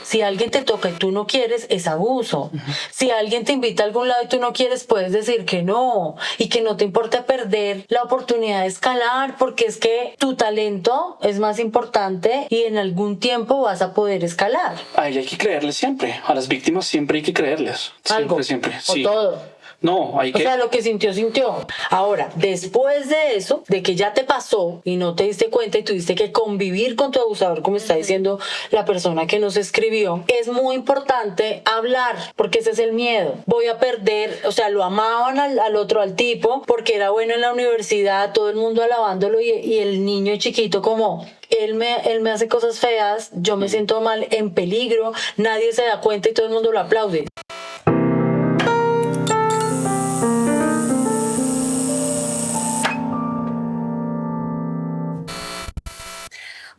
Si alguien te toca y tú no quieres, es abuso. Si alguien te invita a algún lado y tú no quieres, puedes decir que no y que no te importa perder la oportunidad de escalar, porque es que tu talento es más importante y en algún tiempo vas a poder escalar. A ella hay que creerles siempre. A las víctimas siempre hay que creerles. Algo. Siempre. O Sí. todo. No, hay O que... sea, lo que sintió, sintió. Ahora, después de eso, de que ya te pasó y no te diste cuenta y tuviste que convivir con tu abusador, como está diciendo la persona que nos escribió, es muy importante hablar, porque ese es el miedo. Voy a perder, o sea, lo amaban al otro, al tipo, porque era bueno en la universidad, todo el mundo alabándolo y el niño chiquito como... Él me hace cosas feas, yo me siento mal, en peligro, nadie se da cuenta y todo el mundo lo aplaude.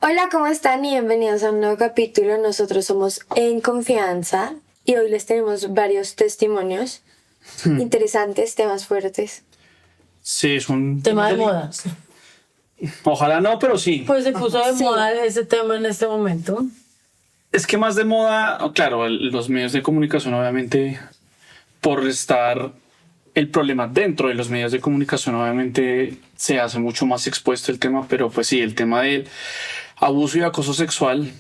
Hola, ¿cómo están? Y bienvenidos a un nuevo capítulo. Nosotros somos En Confianza y hoy les tenemos varios testimonios interesantes, temas fuertes. Sí, es un... Tema de moda. Ojalá no, pero sí. Pues se puso de Sí. moda ese tema en este momento. Es que más de moda, claro, los medios de comunicación, obviamente, por estar el problema dentro de los medios de comunicación, obviamente se hace mucho más expuesto el tema, pero pues sí, el tema del abuso y acoso sexual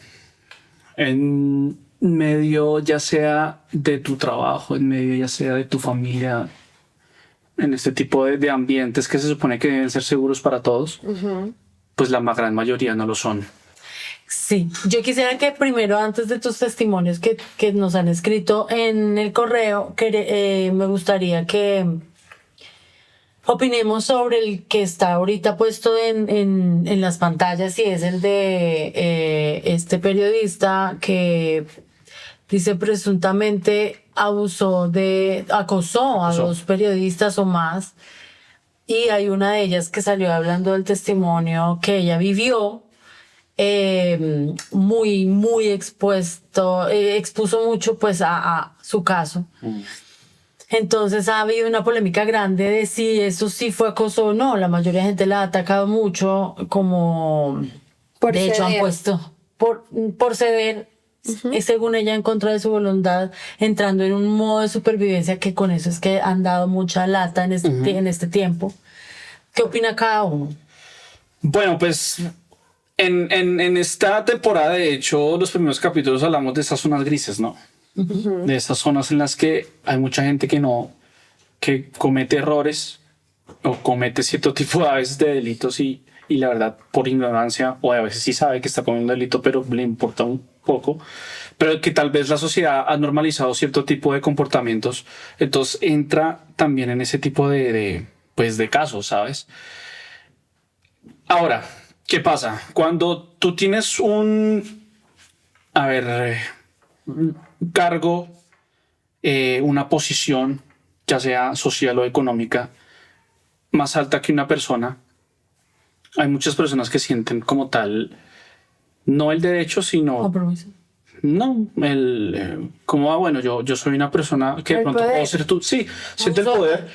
en medio ya sea de tu trabajo, en medio ya sea de tu familia, en este tipo de ambientes que se supone que deben ser seguros para todos, pues la gran mayoría no lo son. Sí, yo quisiera que primero, antes de tus testimonios que nos han escrito en el correo, me gustaría que opinemos sobre el que está ahorita puesto en las pantallas y es el de este periodista que dice presuntamente acosó a dos periodistas o más, y hay una de ellas que salió hablando del testimonio que ella vivió, muy expuesto, expuso mucho pues a su caso. Entonces ha habido una polémica grande de si eso sí fue acoso o no. La mayoría de gente la ha atacado mucho, como Por de hecho han ceder. puesto por ceder, según ella, en contra de su voluntad, entrando en un modo de supervivencia, que con eso es que han dado mucha lata en este tiempo. ¿Qué opina cada uno? Bueno, pues en esta temporada, de hecho, los primeros capítulos hablamos de esas zonas grises, ¿no? De esas zonas en las que hay mucha gente que comete errores o comete cierto tipo a veces de delitos y la verdad por ignorancia, o a veces sí sabe que está cometiendo un delito pero le importa un poco, pero que tal vez la sociedad ha normalizado cierto tipo de comportamientos, entonces entra también en ese tipo de casos, ¿sabes? Ahora, ¿qué pasa? Cuando tú tienes un cargo, una posición, ya sea social o económica, más alta que una persona, hay muchas personas que sienten como tal, no el derecho, sino Compromiso. no, bueno, yo soy una persona que de El pronto poder. puedo ser tú, sí, siento el poder,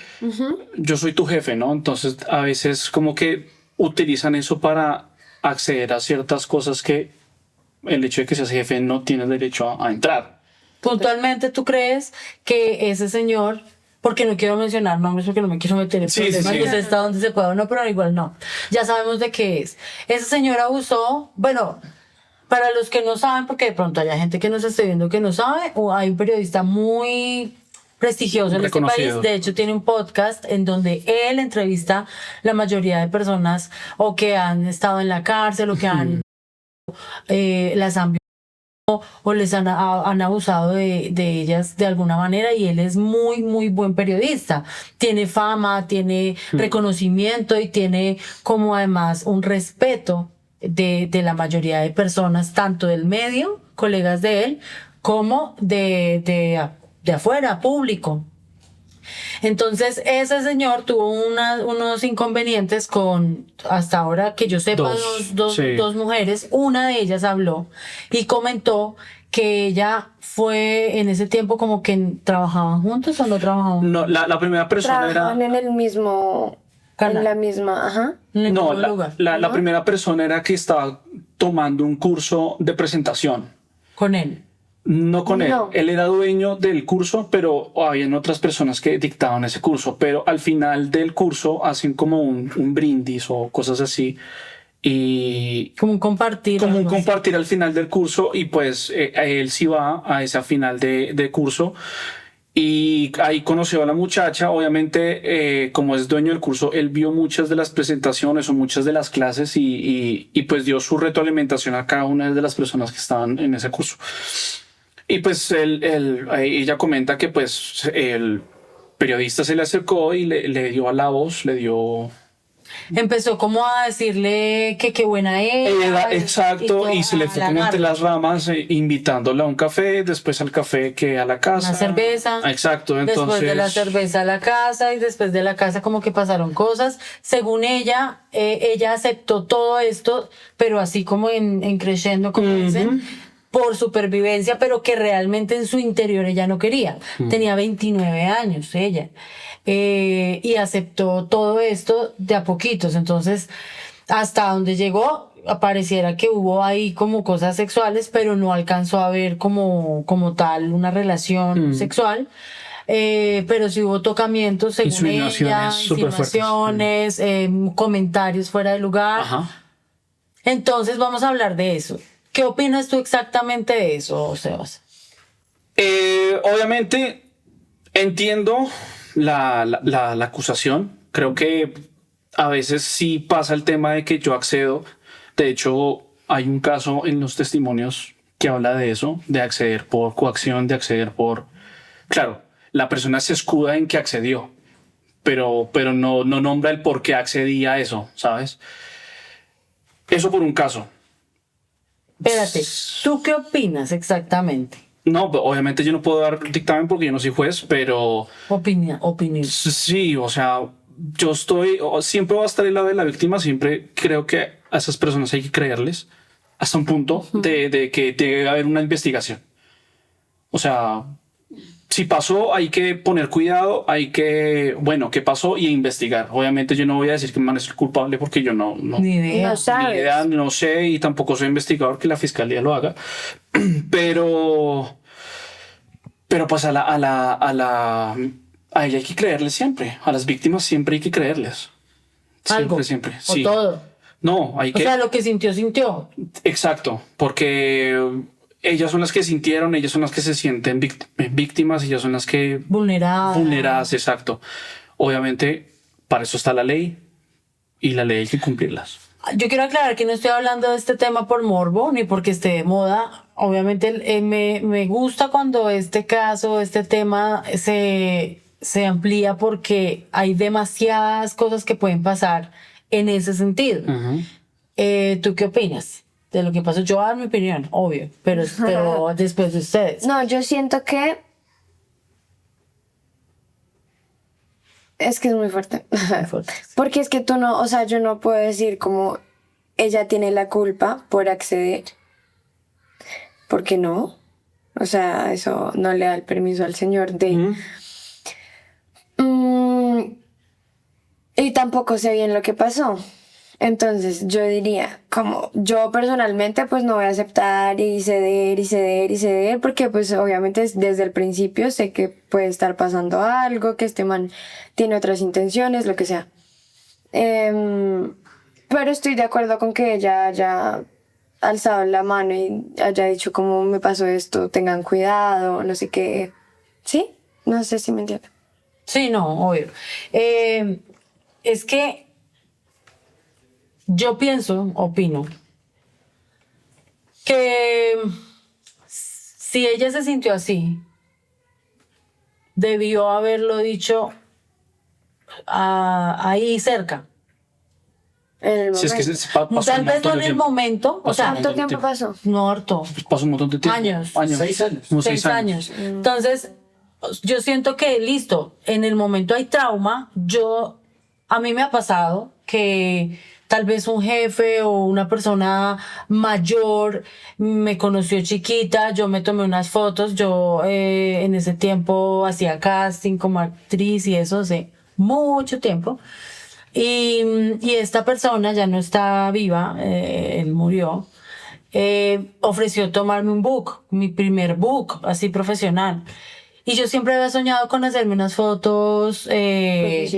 yo soy tu jefe, ¿no? Entonces a veces como que utilizan eso para acceder a ciertas cosas que el hecho de que seas jefe no tienes derecho a entrar. Puntualmente, ¿tú crees que ese señor, porque no quiero mencionar nombres porque no me quiero meter en Sí, problemas, sí, sí. no sé hasta dónde se puede o no, pero igual no, ya sabemos de qué es? Ese señor abusó, bueno, para los que no saben, porque de pronto hay gente que nos esté viendo que no sabe, o hay un periodista muy prestigioso en este Reconocido. país, de hecho tiene un podcast en donde él entrevista la mayoría de personas o que han estado en la cárcel o que las han o les han abusado de ellas de alguna manera, y él es muy buen periodista, tiene fama, tiene reconocimiento y tiene como además un respeto de la mayoría de personas, tanto del medio, colegas de él, como de afuera, público. Entonces ese señor tuvo unos inconvenientes con, hasta ahora que yo sepa, Sí. dos mujeres. Una de ellas habló y comentó que ella fue en ese tiempo como que trabajaban juntos o no trabajaban No, la primera persona Trabajan era... en el mismo... Canal. En la misma... Ajá. en el No, mismo lugar la primera persona era que estaba tomando un curso de presentación. con él. No con él. No. Él era dueño del curso, pero habían otras personas que dictaban ese curso. Pero al final del curso hacen como un brindis o cosas así. Y Como un compartir. como un algo así. compartir al final del curso. Y pues él sí va a esa final de curso. Y ahí conoció a la muchacha. Obviamente, como es dueño del curso, él vio muchas de las presentaciones o muchas de las clases y pues dio su retroalimentación a cada una de las personas que estaban en ese curso. Y pues ella comenta que pues el periodista se le acercó y le dio halagos, le dio... Empezó como a decirle que qué buena era. Exacto, y se le fue como entre las ramas, invitándola a un café, después al café que a la casa. Una cerveza. Exacto, entonces... Después de la cerveza a la casa y después de la casa como que pasaron cosas. Según ella, ella aceptó todo esto, pero así como en creciendo, como dicen, por supervivencia, pero que realmente en su interior ella no quería. Tenía 29 años ella. Y aceptó todo esto de a poquitos. Entonces, hasta donde llegó, pareciera que hubo ahí como cosas sexuales, pero no alcanzó a ver como tal una relación sexual. Pero sí hubo tocamientos, según Insinuaciones ella, súper fuertes. insinuaciones, comentarios fuera de lugar. Ajá. Entonces vamos a hablar de eso. ¿Qué opinas tú exactamente de eso, Sebas? Obviamente entiendo la acusación. Creo que a veces sí pasa el tema de que yo accedo. De hecho, hay un caso en los testimonios que habla de eso, de acceder por coacción, de acceder por... Claro, la persona se escuda en que accedió, pero no nombra el por qué accedía a eso, ¿sabes? Eso por un caso. Espérate, ¿tú qué opinas exactamente? No, obviamente yo no puedo dar dictamen porque yo no soy juez, pero Opinión. sí, o sea, yo siempre voy a estar al lado de la víctima, siempre creo que a esas personas hay que creerles hasta un punto de que debe haber una investigación. O sea, si pasó, hay que poner cuidado, hay que, bueno, qué pasó y investigar. Obviamente yo no voy a decir que el man es el culpable porque yo no Ni idea. No sabes. ni idea, no sé, y tampoco soy investigador, que la fiscalía lo haga. Pero pues a ella hay que creerle siempre. A las víctimas siempre hay que creerles. Algo. Siempre. O Sí. todo. No, hay O que. sea, lo que sintió. Exacto, porque ellas son las que sintieron, ellas son las que se sienten víctimas, ellas son las que vulneradas, exacto. Obviamente, para eso está la ley y la ley hay que cumplirlas. Yo quiero aclarar que no estoy hablando de este tema por morbo ni porque esté de moda. Obviamente me gusta cuando este caso, este tema se amplía porque hay demasiadas cosas que pueden pasar en ese sentido. ¿Tú qué opinas de lo que pasó? Yo voy a dar mi opinión, obvio, pero después de ustedes. No, yo siento que es que es muy fuerte. fuerte. Porque es que tú no, o sea, yo no puedo decir como ella tiene la culpa por acceder. Porque no. O sea, eso no le da el permiso al señor de... Y tampoco sé bien lo que pasó. Entonces yo diría, como yo personalmente pues no voy a aceptar y ceder, porque pues obviamente desde el principio sé que puede estar pasando algo, que este man tiene otras intenciones, lo que sea. Pero estoy de acuerdo con que ella haya alzado la mano y haya dicho como me pasó esto, tengan cuidado, no sé qué. ¿Sí? No sé si me entienden. Sí, no, obvio. Es que yo opino, que si ella se sintió así, debió haberlo dicho ahí cerca. En el Si es que momento. pasó Tal un vez montón no de en el tiempo. momento, o sea, ¿Cuánto tiempo pasó? no harto. Pasó un montón de tiempo. Años. 6 años. Como 6 años. Entonces, yo siento que listo, en el momento hay trauma. A mí me ha pasado que tal vez un jefe o una persona mayor me conoció chiquita, yo me tomé unas fotos, yo en ese tiempo hacía casting como actriz y eso hace mucho tiempo. Y esta persona ya no está viva, él murió. ofreció tomarme un book, mi primer book, así profesional. Y yo siempre había soñado con hacerme unas fotos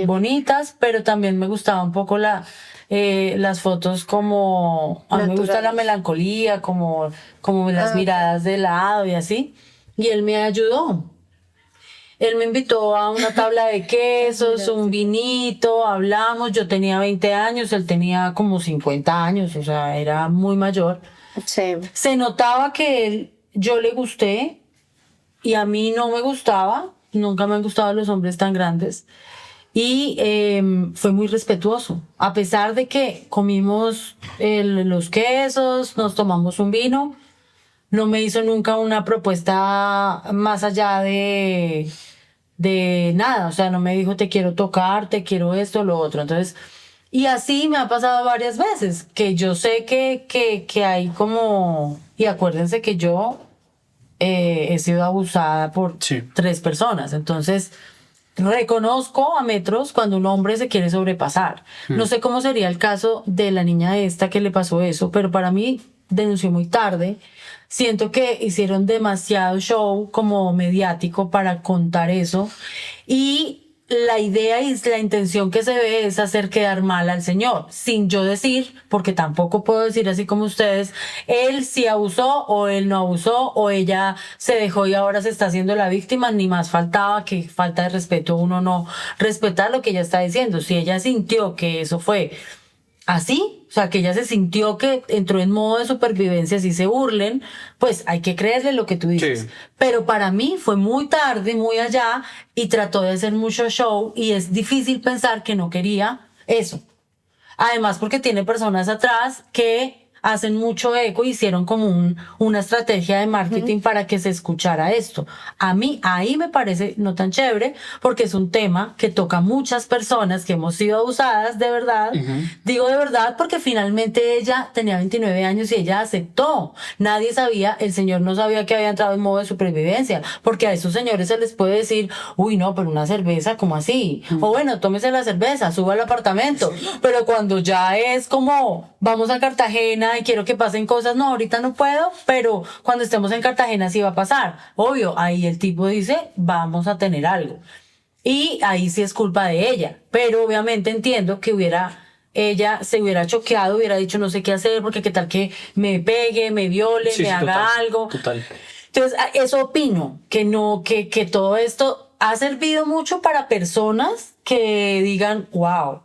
bonitas, pero también me gustaba un poco las fotos como... A mí me gusta la melancolía, como las miradas de lado y así. Y él me ayudó. Él me invitó a una tabla de quesos, un vinito, hablamos. Yo tenía 20 años, él tenía como 50 años, o sea, era muy mayor. Sí. Se notaba que yo le gusté y a mí no me gustaba, nunca me han gustado los hombres tan grandes. Y fue muy respetuoso, a pesar de que comimos los quesos, nos tomamos un vino. No me hizo nunca una propuesta más allá de nada, o sea, no me dijo te quiero tocar, te quiero esto, lo otro. Entonces, y así me ha pasado varias veces, que yo sé que hay como, y acuérdense que yo he sido abusada por 3 personas, entonces reconozco a metros cuando un hombre se quiere sobrepasar. No sé cómo sería el caso de la niña esta que le pasó eso, pero para mí denunció muy tarde. Siento que hicieron demasiado show como mediático para contar eso y la idea y la intención que se ve es hacer quedar mal al señor, sin yo decir, porque tampoco puedo decir así como ustedes, él sí abusó o él no abusó o ella se dejó y ahora se está haciendo la víctima, ni más faltaba, que falta de respeto uno no respetar lo que ella está diciendo. Si ella sintió que eso fue así, o sea, que ella se sintió que entró en modo de supervivencia, si se burlen, pues hay que creerle lo que tú dices. Sí. Pero para mí fue muy tarde, muy allá, y trató de hacer mucho show, y es difícil pensar que no quería eso. Además, porque tiene personas atrás que hacen mucho eco, hicieron como una estrategia de marketing para que se escuchara esto. A mí, ahí me parece no tan chévere, porque es un tema que toca a muchas personas que hemos sido abusadas de verdad. Digo de verdad porque finalmente ella tenía 29 años y ella aceptó. Nadie sabía, el señor no sabía que había entrado en modo de supervivencia, porque a esos señores se les puede decir, uy, no, pero una cerveza, ¿cómo así? O bueno, tómese la cerveza, suba al apartamento. Pero cuando ya es como, vamos a Cartagena y quiero que pasen cosas, no, ahorita no puedo, pero cuando estemos en Cartagena sí va a pasar. Obvio, ahí el tipo dice, vamos a tener algo. Y ahí sí es culpa de ella. Pero obviamente entiendo que ella se hubiera choqueado, hubiera dicho no sé qué hacer, porque qué tal que me pegue, me viole, me haga algo. Total. Entonces, eso opino, que todo esto ha servido mucho para personas que digan, wow,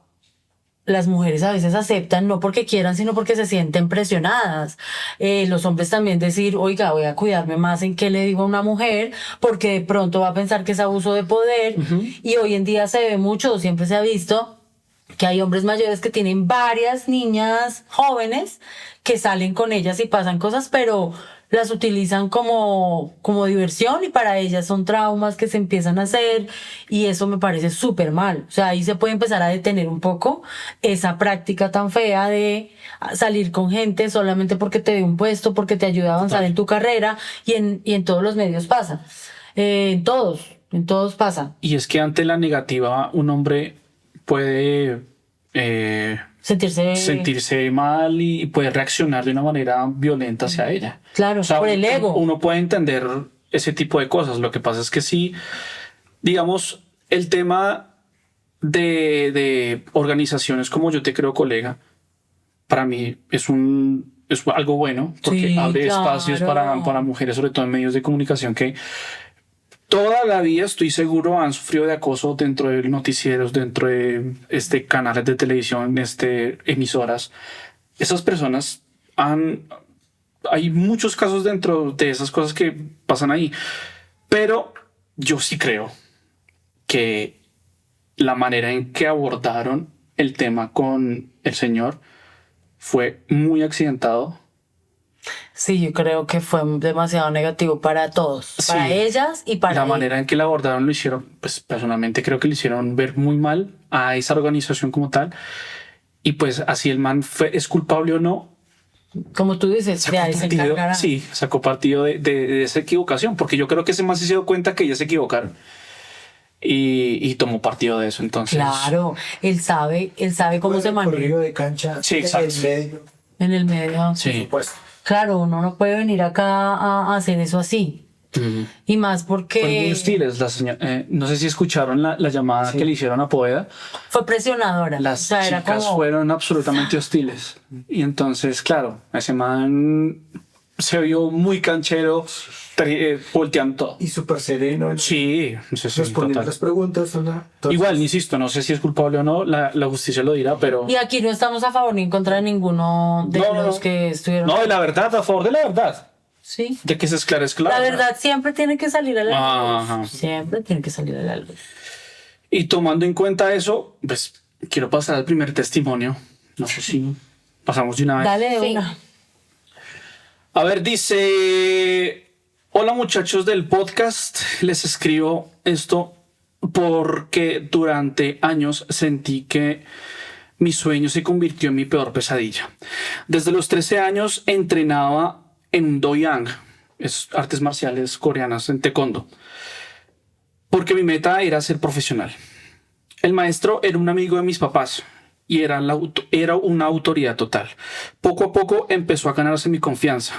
las mujeres a veces aceptan no porque quieran, sino porque se sienten presionadas. Los hombres también decir, oiga, voy a cuidarme más en qué le digo a una mujer, porque de pronto va a pensar que es abuso de poder. Y hoy en día se ve mucho, siempre se ha visto, que hay hombres mayores que tienen varias niñas jóvenes que salen con ellas y pasan cosas, pero las utilizan como diversión y para ellas son traumas que se empiezan a hacer y eso me parece súper mal. O sea, ahí se puede empezar a detener un poco esa práctica tan fea de salir con gente solamente porque te dé un puesto, porque te ayuda a avanzar en tu carrera y en todos los medios pasa. En todos pasa. Y es que ante la negativa un hombre puede sentirse mal y puede reaccionar de una manera violenta hacia ella. Claro, o sea, por el ego. Uno puede entender ese tipo de cosas. Lo que pasa es que sí, digamos, el tema de organizaciones como Yo Te Creo Colega, para mí es algo bueno, porque abre espacios para mujeres, sobre todo en medios de comunicación, que toda la vida, estoy seguro, han sufrido de acoso dentro de noticieros, dentro de canales de televisión, emisoras. Esas personas hay muchos casos dentro de esas cosas que pasan ahí. Pero yo sí creo que la manera en que abordaron el tema con el señor fue muy accidentado. Sí, yo creo que fue demasiado negativo para todos, para ellas y para la manera en que la abordaron lo hicieron, pues personalmente creo que lo hicieron ver muy mal a esa organización como tal. Y pues así el man es culpable o no, como tú dices, sacó partido de esa equivocación, porque yo creo que ese man se dio cuenta que ellas se equivocaron y tomó partido de eso. Entonces, claro, él sabe cómo se maneja. De cancha, sí, exacto. En el medio. En el medio, sí. Pues Claro, uno no puede venir acá a hacer eso así. Y más porque Fueron muy hostiles. No sé si escucharon la llamada que le hicieron a Poveda. fue presionadora. Las o sea, era chicas como, fueron absolutamente hostiles. Y entonces, claro, ese man se vio muy canchero, volteando todo. Y súper sereno. Sí, Respondiendo total. las preguntas. ¿No? Entonces, Igual, insisto, no sé si es culpable o no, la justicia lo dirá, pero... Y aquí no estamos a favor ni en contra de ninguno de los que estuvieron. No, de la verdad, a favor de la verdad. Sí. De que se esclarezca La verdad siempre tiene que salir a la luz. Ajá. Siempre tiene que salir a la luz. Y tomando en cuenta eso, pues quiero pasar al primer testimonio. No sé si pasamos de una vez. Dale de Sí. una. A ver, dice: hola muchachos del podcast, les escribo esto porque durante años sentí que mi sueño se convirtió en mi peor pesadilla. Desde los 13 años entrenaba en Do-yang, es artes marciales coreanas, en taekwondo, porque mi meta era ser profesional. El maestro era un amigo de mis papás y era una autoridad total. Poco a poco empezó a ganarse mi confianza.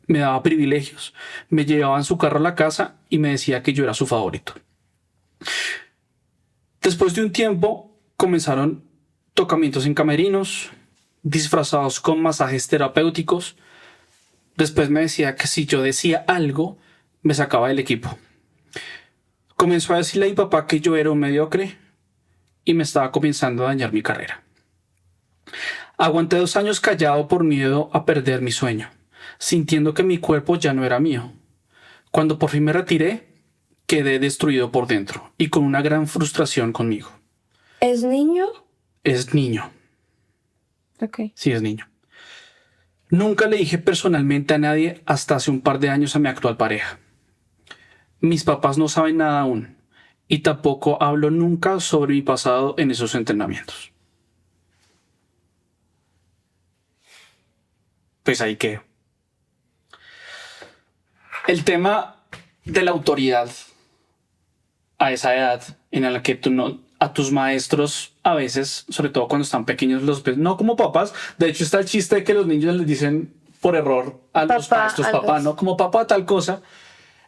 Me daba privilegios, me llevaba en su carro a la casa y me decía que yo era su favorito. Después de un tiempo comenzaron tocamientos en camerinos, disfrazados con masajes terapéuticos. Después me decía que si yo decía algo, me sacaba del equipo. Comenzó a decirle a mi papá que yo era un mediocre y me estaba comenzando a dañar mi carrera. Aguanté 2 años callado por miedo a perder mi sueño, sintiendo que mi cuerpo ya no era mío. Cuando por fin me retiré, quedé destruido por dentro y con una gran frustración conmigo. ¿Es niño? Es niño. Ok. Sí, es niño. Nunca le dije personalmente a nadie hasta hace un par de años a mi actual pareja. Mis papás no saben nada aún y tampoco hablo nunca sobre mi pasado en esos entrenamientos. Pues ahí quedo. El tema de la autoridad a esa edad en la que tú no, a tus maestros a veces, sobre todo cuando están pequeños, los ves no como papás. De hecho está el chiste de que los niños les dicen por error a los Papá, maestros a papá, los- no como papá tal cosa.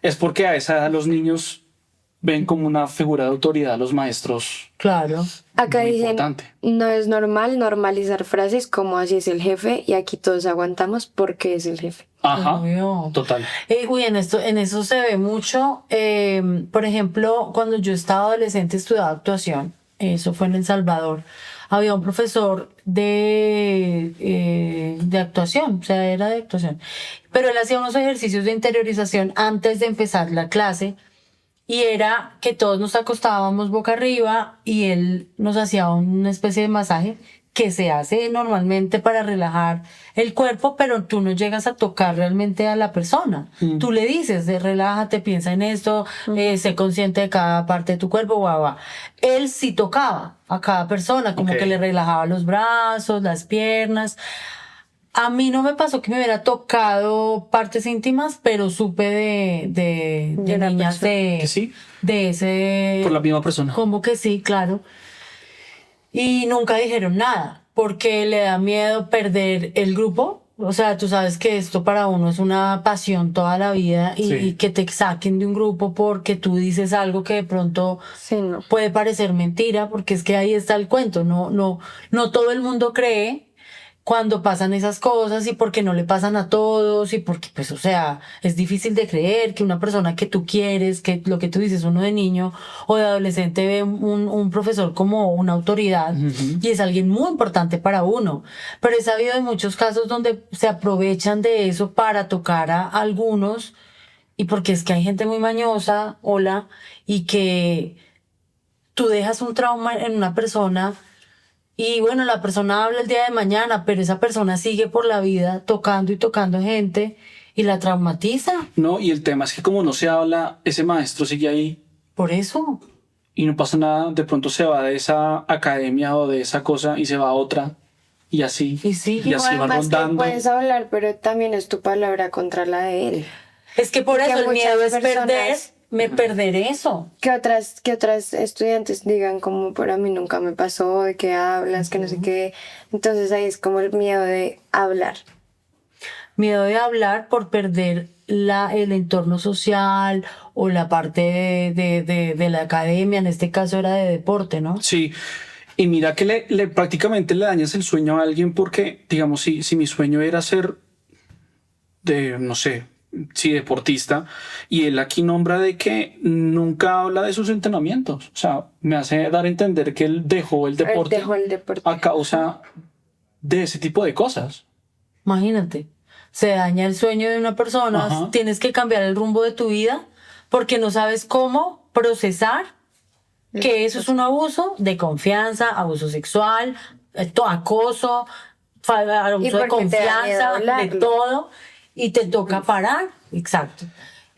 Es porque a esa edad los niños ven como una figura de autoridad a los maestros. Claro. Acá Muy dicen, importante. no es normal normalizar frases como así es el jefe y aquí todos aguantamos porque es el jefe. Ajá, Obvio. total. Uy, en eso se ve mucho. Por ejemplo, cuando yo estaba adolescente estudiaba actuación, eso fue en El Salvador. Había un profesor de actuación, o sea, era de actuación. Pero él hacía unos ejercicios de interiorización antes de empezar la clase. Y era que todos nos acostábamos boca arriba y él nos hacía una especie de masaje que se hace normalmente para relajar el cuerpo, pero tú no llegas a tocar realmente a la persona. Tú le dices, relájate, piensa en esto, sé consciente de cada parte de tu cuerpo, guau, guau. Él sí tocaba a cada persona, como Ok. que le relajaba los brazos, las piernas. A mí no me pasó que me hubiera tocado partes íntimas, pero supe de De la niñas persona. Que sí, de ese... por la misma persona. Como que sí, claro. Y nunca dijeron nada, porque le da miedo perder el grupo. O sea, tú sabes que esto para uno es una pasión toda la vida y, Sí. y que te saquen de un grupo porque tú dices algo que de pronto Sí, no. puede parecer mentira, porque es que ahí está el cuento. No todo el mundo cree cuando pasan esas cosas y porque no le pasan a todos y porque, pues, o sea, es difícil de creer que una persona que tú quieres, que lo que tú dices, uno de niño o de adolescente ve un profesor como una autoridad y es alguien muy importante para uno. Pero he sabido de muchos casos donde se aprovechan de eso para tocar a algunos y porque es que hay gente muy mañosa, hola, y que tú dejas un trauma en una persona. Y bueno, la persona habla el día de mañana, pero esa persona sigue por la vida tocando y tocando gente y la traumatiza. No, y el tema es que como no se habla, ese maestro sigue ahí Por eso. y no pasa nada. De pronto se va de esa academia o de esa cosa y se va a otra y así. Y sigue. Y así va Además que rondando. puedes hablar, pero también es tu palabra contra la de él. Es que por Que eso el muchas miedo es personas- perder eso. Que otras estudiantes digan como, pero a mí nunca me pasó, de qué hablas, que no sé qué. Entonces ahí es como el miedo de hablar. miedo de hablar por perder el entorno social o la parte de la academia, en este caso era de deporte, ¿no? Sí, y mira que prácticamente le dañas el sueño a alguien porque, digamos, si mi sueño era ser no sé, sí, deportista, y él aquí nombra de que nunca habla de sus entrenamientos. O sea, me hace dar a entender que él dejó el deporte, Dejó el deporte. a causa de ese tipo de cosas. Imagínate, se daña el sueño de una persona, Ajá. tienes que cambiar el rumbo de tu vida porque no sabes cómo procesar que eso es un abuso de confianza, abuso sexual, acoso, abuso de porque te da miedo confianza, de hablarlo. todo, y te toca parar. Exacto.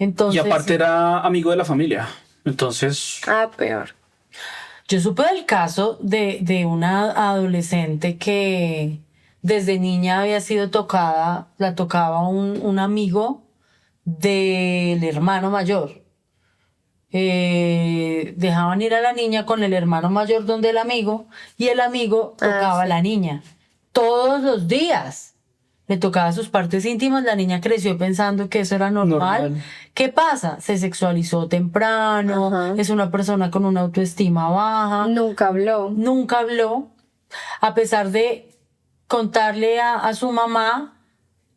Entonces, Y aparte era amigo de la familia. Entonces, Ah, peor. yo supe del caso de una adolescente que desde niña había sido tocada, la tocaba un amigo del hermano mayor. Dejaban ir a la niña con el hermano mayor donde el amigo y el amigo tocaba a la niña todos los días. Le tocaba sus partes íntimas, la niña creció pensando que eso era normal. ¿Qué pasa? Se sexualizó temprano, Ajá. es una persona con una autoestima baja, Nunca habló. nunca habló, a pesar de contarle a su mamá,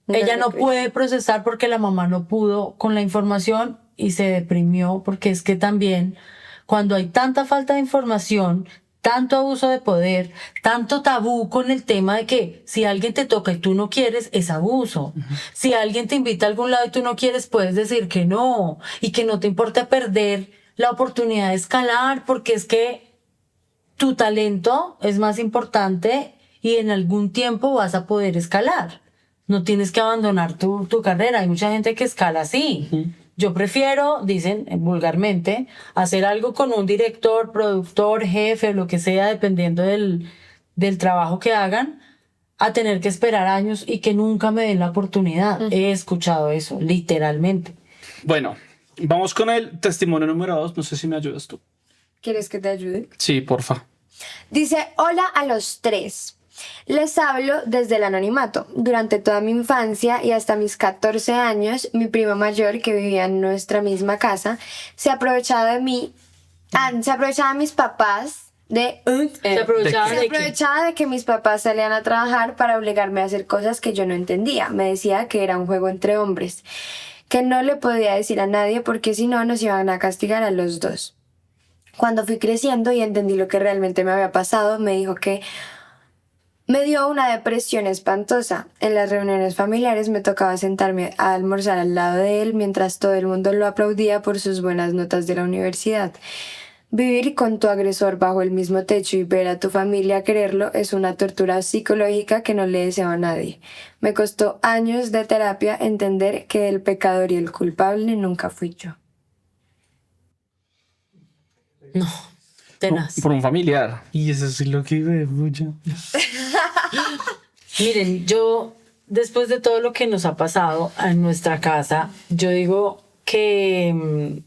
ella no puede procesar porque la mamá no pudo con la información y se deprimió porque es que también cuando hay tanta falta de información, tanto abuso de poder, tanto tabú con el tema de que si alguien te toca y tú no quieres, es abuso. Si alguien te invita a algún lado y tú no quieres, puedes decir que no y que no te importa perder la oportunidad de escalar porque es que tu talento es más importante y en algún tiempo vas a poder escalar. No tienes que abandonar tu carrera. Hay mucha gente que escala así. Yo prefiero, dicen vulgarmente, hacer algo con un director, productor, jefe, lo que sea, dependiendo del trabajo que hagan, a tener que esperar años y que nunca me den la oportunidad. He escuchado eso, literalmente. bueno, vamos con el testimonio número 2. No sé si me ayudas tú. ¿Quieres que te ayude? Sí, porfa. Dice, hola a los tres. Les hablo desde el anonimato. Durante toda mi infancia y hasta mis 14 años, mi prima mayor, que vivía en nuestra misma casa, se aprovechaba de mí, se aprovechaba de mis papás, Se aprovechaban se de que... aprovechaba de que mis papás salían a trabajar para obligarme a hacer cosas que yo no entendía. Me decía que era un juego entre hombres, que no le podía decir a nadie porque si no nos iban a castigar a los dos. Cuando fui creciendo y entendí lo que realmente me había pasado, me dijo que me dio una depresión espantosa. En las reuniones familiares me tocaba sentarme a almorzar al lado de él mientras todo el mundo lo aplaudía por sus buenas notas de la universidad. Vivir con tu agresor bajo el mismo techo y ver a tu familia quererlo es una tortura psicológica que no le deseo a nadie. Me costó años de terapia entender que el pecador y el culpable nunca fui yo. No, tenaz. Por un familiar. Y eso sí lo que iba mucho. Miren, yo, después de todo lo que nos ha pasado en nuestra casa, yo digo que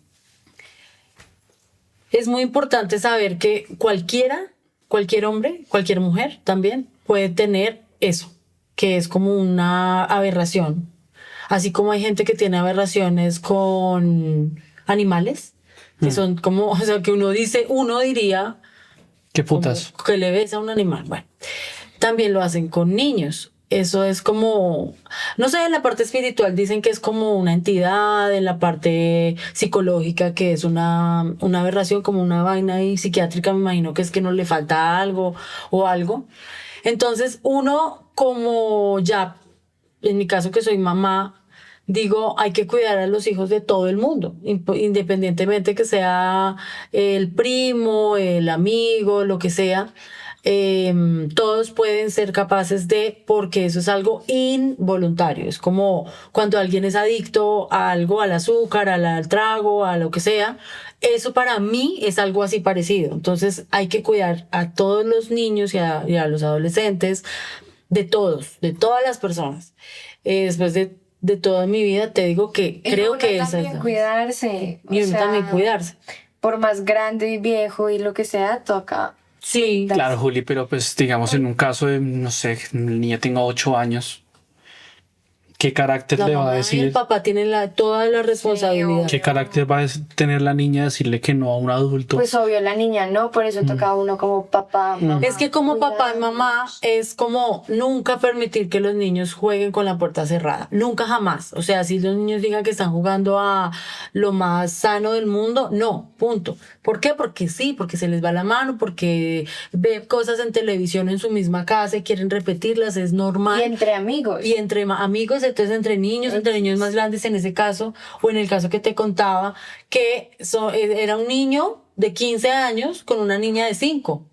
es muy importante saber que cualquier hombre, cualquier mujer también puede tener eso, que es como una aberración. Así como hay gente que tiene aberraciones con animales, que son como, o sea, que uno diría, ¿Qué putas? como que le besa a un animal. Bueno, también lo hacen con niños. Eso es como, no sé, en la parte espiritual dicen que es como una entidad, en la parte psicológica que es una aberración, como una vaina y psiquiátrica, me imagino que es que no le falta algo o algo. Entonces uno como ya, en mi caso que soy mamá, digo, hay que cuidar a los hijos de todo el mundo, independientemente que sea el primo, el amigo, lo que sea. Todos pueden ser capaces de, porque eso es algo involuntario. Es como cuando alguien es adicto a algo, al azúcar, al trago, a lo que sea. Eso para mí es algo así parecido. Entonces hay que cuidar a todos los niños y a los adolescentes, de todas las personas. Después de toda mi vida te digo que creo que esa también es... cuidarse. Y o uno sea, también cuidarse. Por más grande y viejo y lo que sea, toca. Sí, Claro, Juli, pero pues digamos en un caso de, no sé, el niño tenga 8 años, ¿Qué carácter La le va a mamá y el decir? papá tienen toda la responsabilidad. ¿Qué carácter va a tener la niña decirle que no a un adulto? Pues obvio, la niña no, por eso toca a uno como papá, mamá. Es que como papá y cuidar. mamá es como nunca permitir que los niños jueguen con la puerta cerrada. Nunca jamás. O sea, si los niños digan que están jugando a lo más sano del mundo, no, punto. ¿Por qué? Porque sí, porque se les va la mano, porque ve cosas en televisión en su misma casa y quieren repetirlas, es normal. Y entre amigos. Y entre amigos, entonces entre niños más grandes en ese caso, o en el caso que te contaba, que era un niño de 15 años con una niña de 5.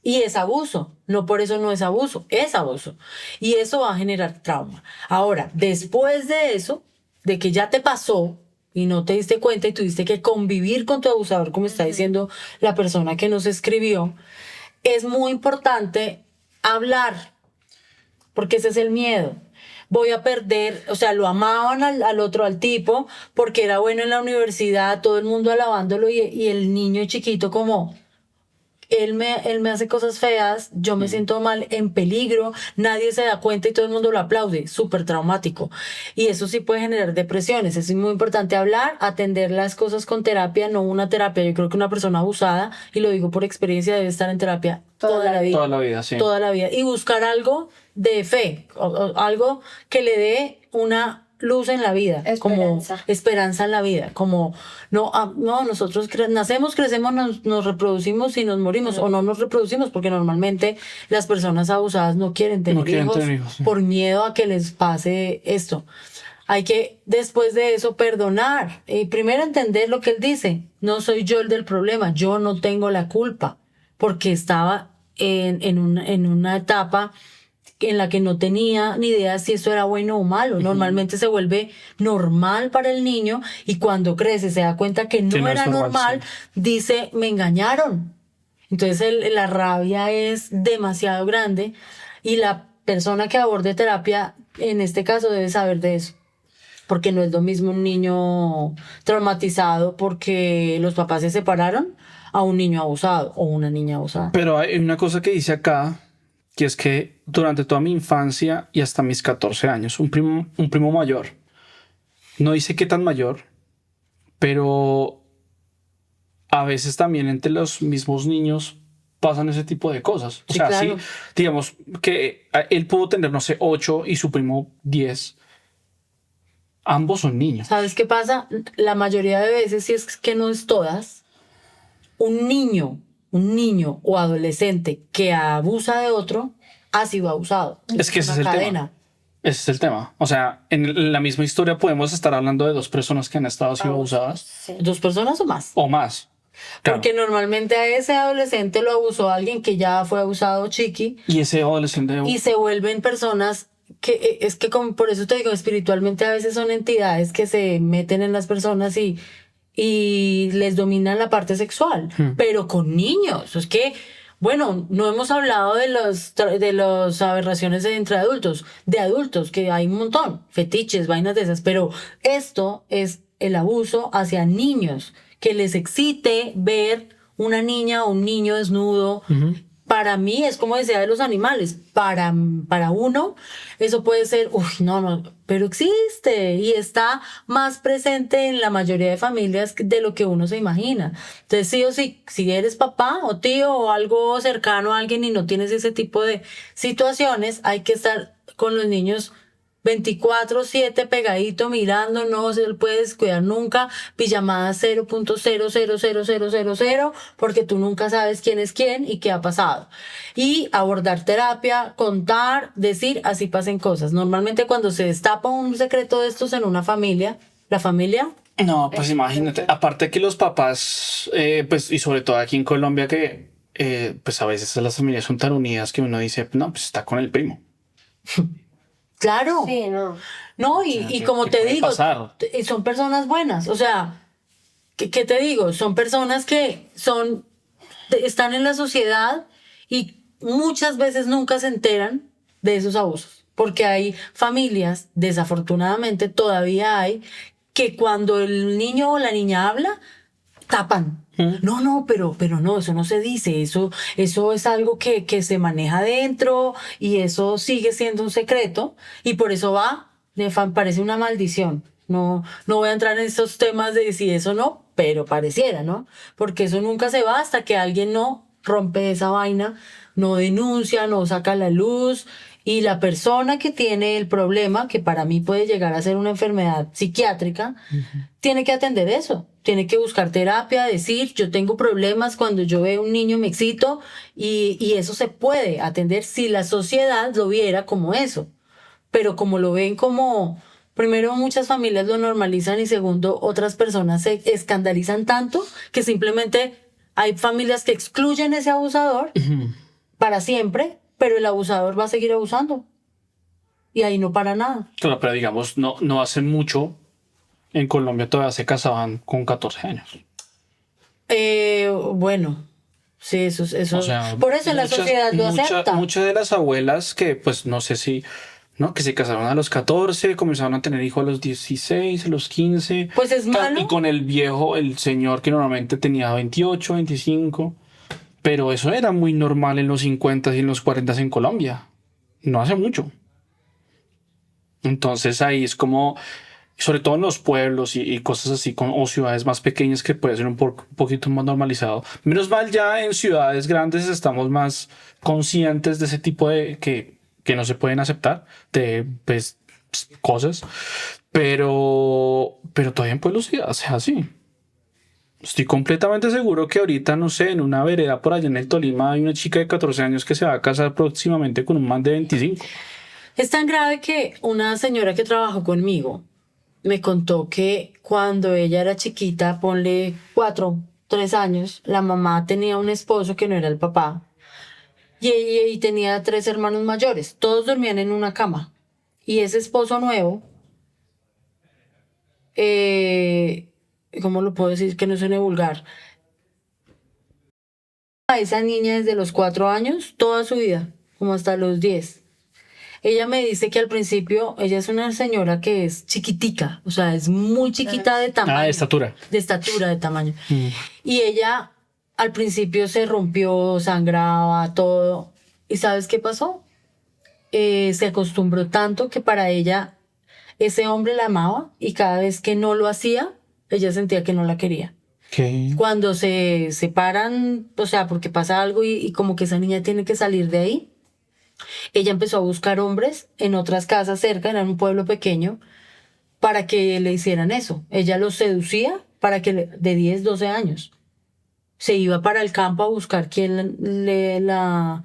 Y es abuso, no por eso no es abuso, es abuso. Y eso va a generar trauma. Ahora, después de eso, de que ya te pasó y no te diste cuenta y tuviste que convivir con tu abusador, como está diciendo la persona que nos escribió, es muy importante hablar, porque ese es el miedo. Voy a perder, o sea, lo amaban al otro, al tipo, porque era bueno en la universidad, todo el mundo alabándolo y el niño chiquito como, él me hace cosas feas, yo me siento mal, en peligro, nadie se da cuenta y todo el mundo lo aplaude, súper traumático. Y eso sí puede generar depresiones, es muy importante hablar, atender las cosas con terapia, no una terapia. Yo creo que una persona abusada, y lo digo por experiencia, debe estar en terapia toda la vida. Toda la vida, sí. Toda la vida. Y buscar algo de fe, o algo que le dé una luz en la vida, Esperanza. como esperanza en la vida, como no, nosotros nacemos, crecemos, nos reproducimos y nos morimos, o no nos reproducimos, porque normalmente las personas abusadas no quieren tener hijos sí. por miedo a que les pase esto. Hay que, después de eso, perdonar. Y primero entender lo que él dice. No soy yo el del problema, yo no tengo la culpa, porque estaba en una etapa en la que no tenía ni idea si eso era bueno o malo. Normalmente se vuelve normal para el niño y cuando crece se da cuenta que no era es normal, sí. dice, me engañaron. Entonces la rabia es demasiado grande y la persona que aborde terapia en este caso debe saber de eso. Porque no es lo mismo un niño traumatizado porque los papás se separaron a un niño abusado o una niña abusada. Pero hay una cosa que dice acá, que es que durante toda mi infancia y hasta mis 14 años, un primo mayor, no dice qué tan mayor, pero a veces también entre los mismos niños pasan ese tipo de cosas. O Sí, sea, claro. sí, digamos que él pudo tener, no sé, 8 y su primo 10. Ambos son niños. ¿Sabes qué pasa? La mayoría de veces, si es que no es todas, un niño o adolescente que abusa de otro ha sido abusado. Es que ese es una el cadena. tema. Ese es el tema. O sea, en la misma historia podemos estar hablando de 2 personas que han estado siendo abusadas Sí. 2 personas o más. o más. Claro. Porque normalmente a ese adolescente lo abusó alguien que ya fue abusado chiqui Y ese adolescente... y se vuelven personas que es que como por eso te digo, espiritualmente a veces son entidades que se meten en las personas y les dominan la parte sexual, pero con niños. Es que, bueno, no hemos hablado de los aberraciones entre adultos, de adultos, que hay un montón, fetiches, vainas de esas, pero esto es el abuso hacia niños, que les excite ver una niña o un niño desnudo. Para mí es como decía de los animales, para uno eso puede ser, no, pero existe y está más presente en la mayoría de familias de lo que uno se imagina. Entonces sí o sí, si eres papá o tío o algo cercano a alguien y no tienes ese tipo de situaciones, hay que estar con los niños 24/7 pegadito, mirando, no se le puede descuidar nunca, pijamada 0.00000, porque tú nunca sabes quién es quién y qué ha pasado. Y abordar terapia, contar, decir, así pasen cosas. Normalmente cuando se destapa un secreto de estos en una familia, la familia... No, pues imagínate. Aparte que los papás, pues y sobre todo aquí en Colombia que pues a veces las familias son tan unidas que uno dice, no, pues está con el primo. Claro. Sí, no. No, y como ¿qué te puede digo, pasar? son personas buenas. O sea, ¿qué te digo? Son personas que están en la sociedad y muchas veces nunca se enteran de esos abusos. Porque hay familias, desafortunadamente todavía hay, que cuando el niño o la niña habla, tapan. No, pero no, eso no se dice, eso es algo que se maneja dentro y eso sigue siendo un secreto y por eso va parece una maldición. No, no voy a entrar en estos temas de si eso no, pero pareciera, ¿no? Porque eso nunca se va hasta que alguien no rompe esa vaina, no denuncia, no saca a la luz, y la persona que tiene el problema, que para mí puede llegar a ser una enfermedad psiquiátrica, tiene que atender eso, tiene que buscar terapia, decir, yo tengo problemas, cuando yo veo un niño me excito, y eso se puede atender si la sociedad lo viera como eso. Pero como lo ven como, primero, muchas familias lo normalizan, y segundo, otras personas se escandalizan tanto que simplemente hay familias que excluyen ese abusador para siempre, pero el abusador va a seguir abusando. Y ahí no para nada. Claro, pero digamos, no hace mucho en Colombia todavía se casaban con 14 años. Bueno, sí, eso. O sea, por eso la sociedad lo acepta. Muchas de las abuelas que, pues, no sé si, ¿no? Que se casaron a los 14, comenzaron a tener hijos a los 16, a los 15. Pues es malo. Y con el viejo, el señor que normalmente tenía 28, 25. Pero eso era muy normal en los 50 y en los 40 en Colombia. No hace mucho. Entonces ahí es como, sobre todo en los pueblos y cosas así, o ciudades más pequeñas, que puede ser un poquito más normalizado. Menos mal, ya en ciudades grandes estamos más conscientes de ese tipo de que no se pueden aceptar, de pues, cosas. Pero todavía en pueblos sí hace así. Estoy completamente seguro que ahorita, no sé, en una vereda por allá en el Tolima hay una chica de 14 años que se va a casar próximamente con un man de 25. Es tan grave que una señora que trabajó conmigo me contó que cuando ella era chiquita, ponle 4, 3 años, la mamá tenía un esposo que no era el papá, y tenía 3 hermanos mayores. Todos dormían en una cama. Y ese esposo nuevo, ¿cómo lo puedo decir que no suene vulgar? A esa niña desde los 4 años, toda su vida, como hasta los 10. Ella me dice que al principio, ella es una señora que es chiquitica, o sea, es muy chiquita de tamaño. De estatura. De estatura, de tamaño. Y ella al principio se rompió, sangraba, todo. ¿Y sabes qué pasó? Se acostumbró tanto que para ella ese hombre la amaba, y cada vez que no lo hacía, ella sentía que no la quería. ¿Qué? Cuando se separan, o sea, porque pasa algo y como que esa niña tiene que salir de ahí, ella empezó a buscar hombres en otras casas cerca, era un pueblo pequeño, para que le hicieran eso. Ella los seducía para que de 10, 12 años. Se iba para el campo a buscar quien la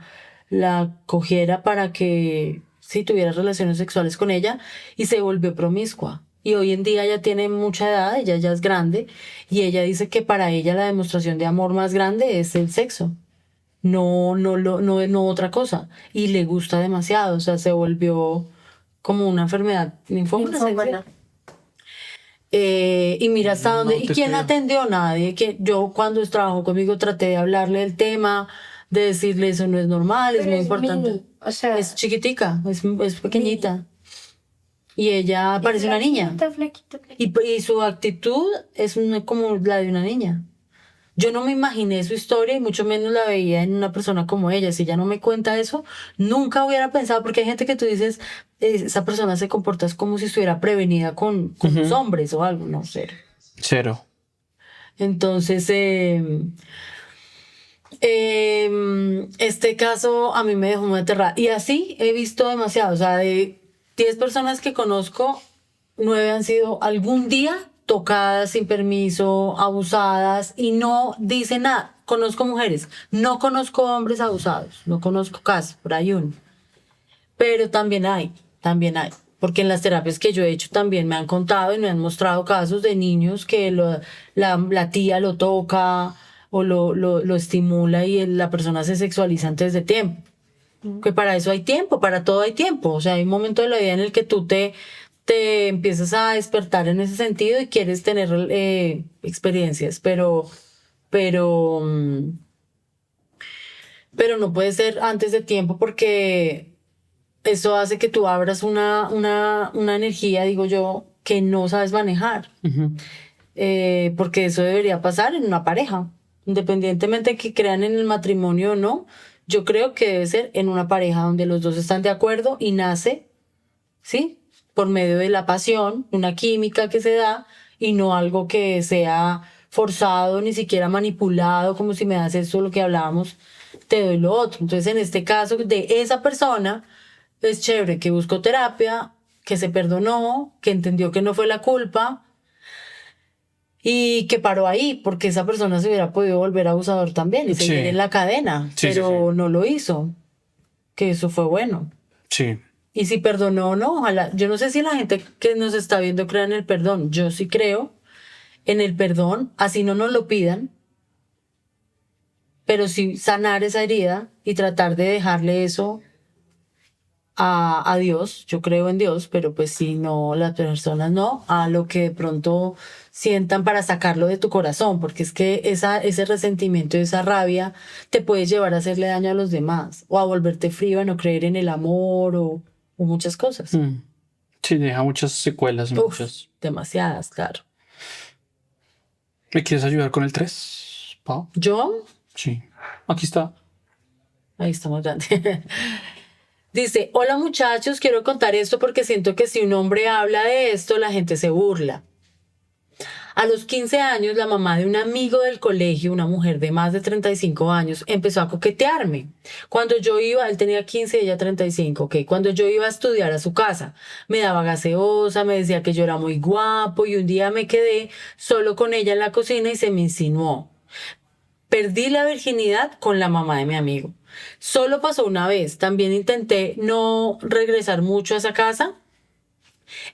cogiera para que sí tuviera relaciones sexuales con ella, y se volvió promiscua. Y hoy en día ella tiene mucha edad, ella ya es grande, y ella dice que para ella la demostración de amor más grande es el sexo. No otra cosa. Y le gusta demasiado, o sea, se volvió como una enfermedad linfómana. Y mira hasta dónde. ¿Y quién atendió? Nadie. Que yo, cuando trabajó conmigo, traté de hablarle del tema, de decirle eso no es normal, es muy importante. Mini, o sea, Es chiquitica, es pequeñita. Y ella parece una niña. Flaquita. Y su actitud es como la de una niña. Yo no me imaginé su historia, y mucho menos la veía en una persona como ella. Si ella no me cuenta eso, nunca hubiera pensado, porque hay gente que tú dices, esa persona se comporta como si estuviera prevenida con los hombres o algo, no sé. Cero. Entonces, este caso a mí me dejó muy aterrada. Y así he visto demasiado. O sea, de 10 personas que conozco, 9 han sido algún día tocadas sin permiso, abusadas, y no dicen nada. Conozco mujeres, no conozco hombres abusados, no conozco casos, por ahí uno. Pero también hay. Porque en las terapias que yo he hecho también me han contado y me han mostrado casos de niños que la tía lo toca o lo estimula, y la persona se sexualiza antes de tiempo. Que para eso hay tiempo, para todo hay tiempo. O sea, hay un momento de la vida en el que tú te empiezas a despertar en ese sentido y quieres tener experiencias, pero no puede ser antes de tiempo, porque eso hace que tú abras una energía, digo yo, que no sabes manejar. Porque eso debería pasar en una pareja, independientemente de que crean en el matrimonio o no. Yo creo que debe ser en una pareja donde los dos están de acuerdo y nace, ¿sí? por medio de la pasión, una química que se da y no algo que sea forzado, ni siquiera manipulado, como si me das esto, lo que hablábamos, te doy lo otro. Entonces, en este caso de esa persona, es chévere que buscó terapia, que se perdonó, que entendió que no fue la culpa y que paró ahí, porque esa persona se hubiera podido volver abusador también y seguir en la cadena, pero no lo hizo, que eso fue bueno. Sí. Y si perdonó o no, ojalá, yo no sé si la gente que nos está viendo cree en el perdón, yo sí creo en el perdón, así no nos lo pidan, pero sí sanar esa herida y tratar de dejarle eso a Dios. Yo creo en Dios, pero pues si no, las personas no, a lo que de pronto sientan para sacarlo de tu corazón, porque es que ese resentimiento, esa rabia te puede llevar a hacerle daño a los demás o a volverte frío, a no creer en el amor o muchas cosas. Sí, deja muchas secuelas. Muchas. Demasiadas, claro. ¿Me quieres ayudar con el 3, Pau? ¿Yo? Sí. Aquí está. Ahí estamos dando. Dice, hola muchachos, quiero contar esto porque siento que si un hombre habla de esto, la gente se burla. A los 15 años, la mamá de un amigo del colegio, una mujer de más de 35 años, empezó a coquetearme. Cuando yo iba, él tenía 15 y ella 35, ¿ok? Cuando yo iba a estudiar a su casa, me daba gaseosa, me decía que yo era muy guapo y un día me quedé solo con ella en la cocina y se me insinuó. Perdí la virginidad con la mamá de mi amigo. Solo pasó una vez. También intenté no regresar mucho a esa casa.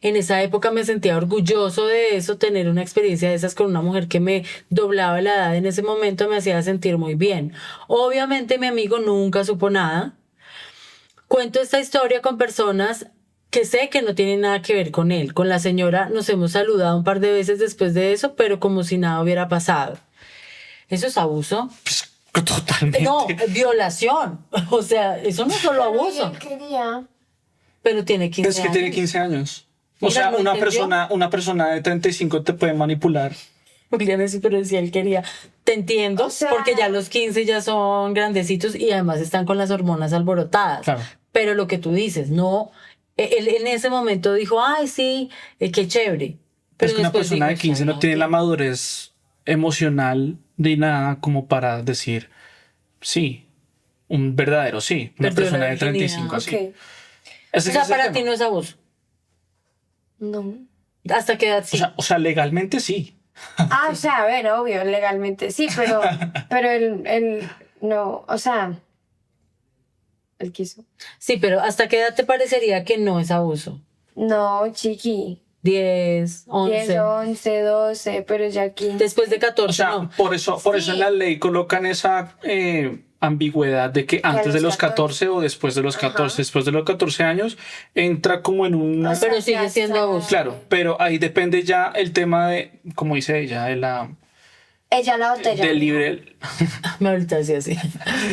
En esa época me sentía orgulloso de eso, tener una experiencia de esas con una mujer que me doblaba la edad en ese momento me hacía sentir muy bien. Obviamente mi amigo nunca supo nada. Cuento esta historia con personas que sé que no tienen nada que ver con él. Con la señora nos hemos saludado un par de veces después de eso, pero como si nada hubiera pasado. ¿Eso es abuso? Pues, totalmente. No, violación. O sea, eso no es solo abuso. Él quería. Pero tiene 15 Es que años. tiene 15 años. O Mira, sea, ¿lo entendió? una persona de 35 te puede manipular. Julián, sí, pero si él quería. Te entiendo, O sea- porque ya los 15 ya son grandecitos y además están con las hormonas alborotadas. Claro. Pero lo que tú dices, no. Él en ese momento dijo, ay, sí, qué chévere. Pero es que una después persona de dijo, 15 no tiene la madurez emocional de nada como para decir sí, un verdadero sí. Una Perdió persona la de 35 así. Ok. Ese O sea, es el para tema. ti no es abuso. No. ¿Hasta qué edad sí? O sea, legalmente sí. Ah, o sea, a ver, obvio, legalmente sí, pero él no, o sea, él quiso. Sí, pero ¿hasta qué edad te parecería que no es abuso? No, chiqui. 10, 11. 10, 11, 12, pero ya 15. Después de 14, O sea, no. por eso en la ley colocan esa ambigüedad de que antes de los 14 o después de los 14. Después de los 14 años entra como en un... O sea, Pero sigue ya siendo está. abuso. Claro, pero ahí depende ya el tema de, como dice ella, de la, Ella la botella. del libre, Me ahorita decía así.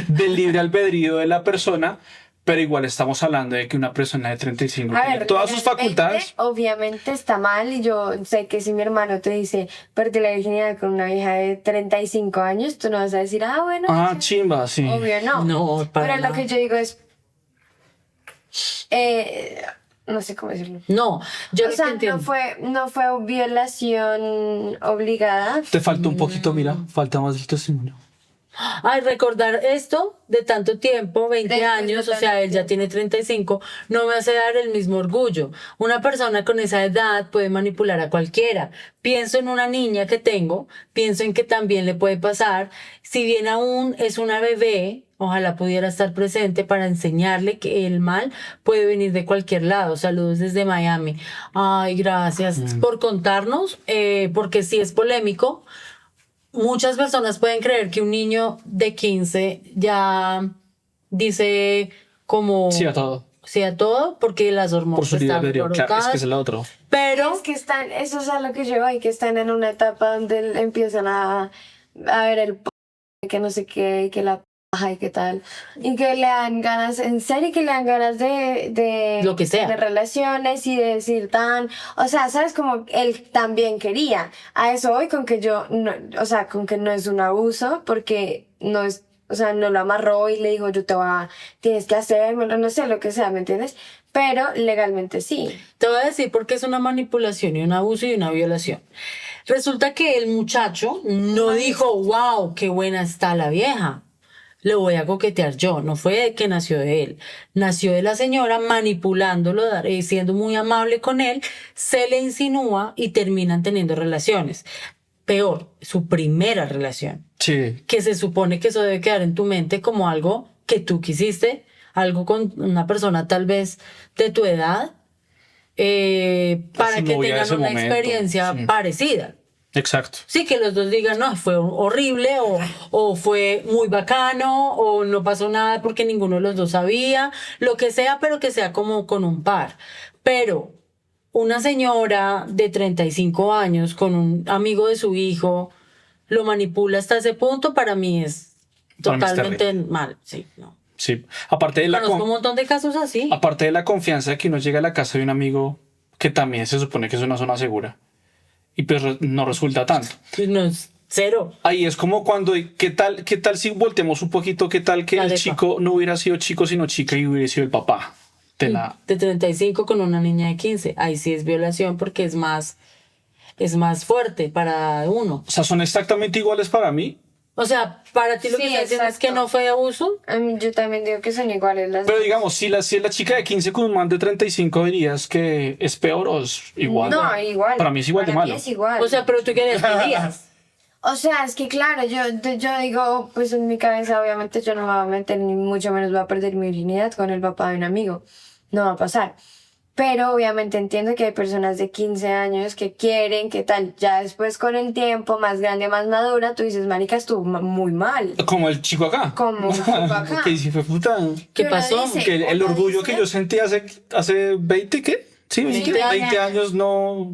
del libre albedrío de la persona, pero igual estamos hablando de que una persona de 35 A tiene ver, todas sus legalmente, facultades. obviamente está mal y yo sé que si mi hermano te dice perdí la virginidad con una vieja de 35 años, tú no vas a decir, ah, bueno. Ah, sí. chimba, sí. Obvio no. No, para Pero nada. lo que yo digo es, no sé cómo decirlo. No, yo O lo que sea, entiendo. no fue violación obligada. Te falta un poquito, mira, falta más del testimonio. Ay, recordar esto de tanto tiempo, 20 Después de años, o tanto sea, él ya tiempo. tiene 35, no me hace dar el mismo orgullo. Una persona con esa edad puede manipular a cualquiera. Pienso en una niña que tengo, pienso en que también le puede pasar. Si bien aún es una bebé, ojalá pudiera estar presente para enseñarle que el mal puede venir de cualquier lado. Saludos desde Miami. Ay, gracias por contarnos, porque sí es polémico. Muchas personas pueden creer que un niño de 15 ya dice como... Sí a todo. Sí a todo, porque las Por hormonas su libre están albedrío. Claro, es colocadas. que es el otro. Pero Es que están, eso es a lo que yo voy, que están en una etapa donde empiezan a ver el que no sé qué, que la paja y qué tal. Y que le dan ganas, en serio que le dan ganas de Lo que sea. de relaciones y de decir tan, o sea, sabes como él también quería. A eso voy con que yo no, o sea, con que no es un abuso porque no es O sea, no lo amarró y le dijo, tienes que hacérmelo, no sé, lo que sea, ¿me entiendes? Pero legalmente sí. Te voy a decir por qué es una manipulación y un abuso y una violación. Resulta que el muchacho no dijo, wow, qué buena está la vieja, le voy a coquetear yo. No fue que nació de él, nació de la señora manipulándolo, siendo muy amable con él, se le insinúa y terminan teniendo relaciones. Peor, su primera relación, Sí. que se supone que eso debe quedar en tu mente como algo que tú quisiste, algo con una persona tal vez de tu edad, para su que novia de tengan ese una momento, experiencia sí. parecida. Exacto. Sí, que los dos digan, no, fue horrible o fue muy bacano o no pasó nada porque ninguno de los dos sabía, lo que sea, pero que sea como con un par. Pero una señora de 35 años con un amigo de su hijo lo manipula hasta ese punto, para mí es Para mí es totalmente terrible. mal. Sí, no. Sí. Aparte de la Conozco un montón de casos así. aparte de la confianza de que uno llega a la casa de un amigo que también se supone que es una zona segura y pues no resulta tanto. No, es cero. Ahí es como cuando, qué tal si volteamos un poquito, qué tal que el Arepa. chico no hubiera sido chico sino chica y hubiera sido el papá de la... De 35 con una niña de 15. Ahí sí es violación porque es más fuerte para uno. O sea, son exactamente iguales para mí, O sea, para ti lo Sí, que estás diciendo es exacto. que no fue abuso. Yo también digo que son iguales las pero digamos, si es la chica de 15 con un man de 35, dirías que es peor o es igual. No, igual. Para mí es igual de Para mí malo. es igual. O sea, pero tú qué dirías. O sea, es que claro, yo digo, pues en mi cabeza obviamente yo no me voy a meter, ni mucho menos voy a perder mi virginidad con el papá de un amigo. No va a pasar. Pero obviamente entiendo que hay personas de 15 años que quieren, que tal, ya después con el tiempo, más grande, más madura, tú dices, marica, estuvo muy mal. Como el chico acá. Como el chico acá. Que dice, fue puta. ¿Qué Uno pasó? dice, Que el uno orgullo dice- que yo sentí hace 20, ¿qué? Sí, 20, 20 20 años no.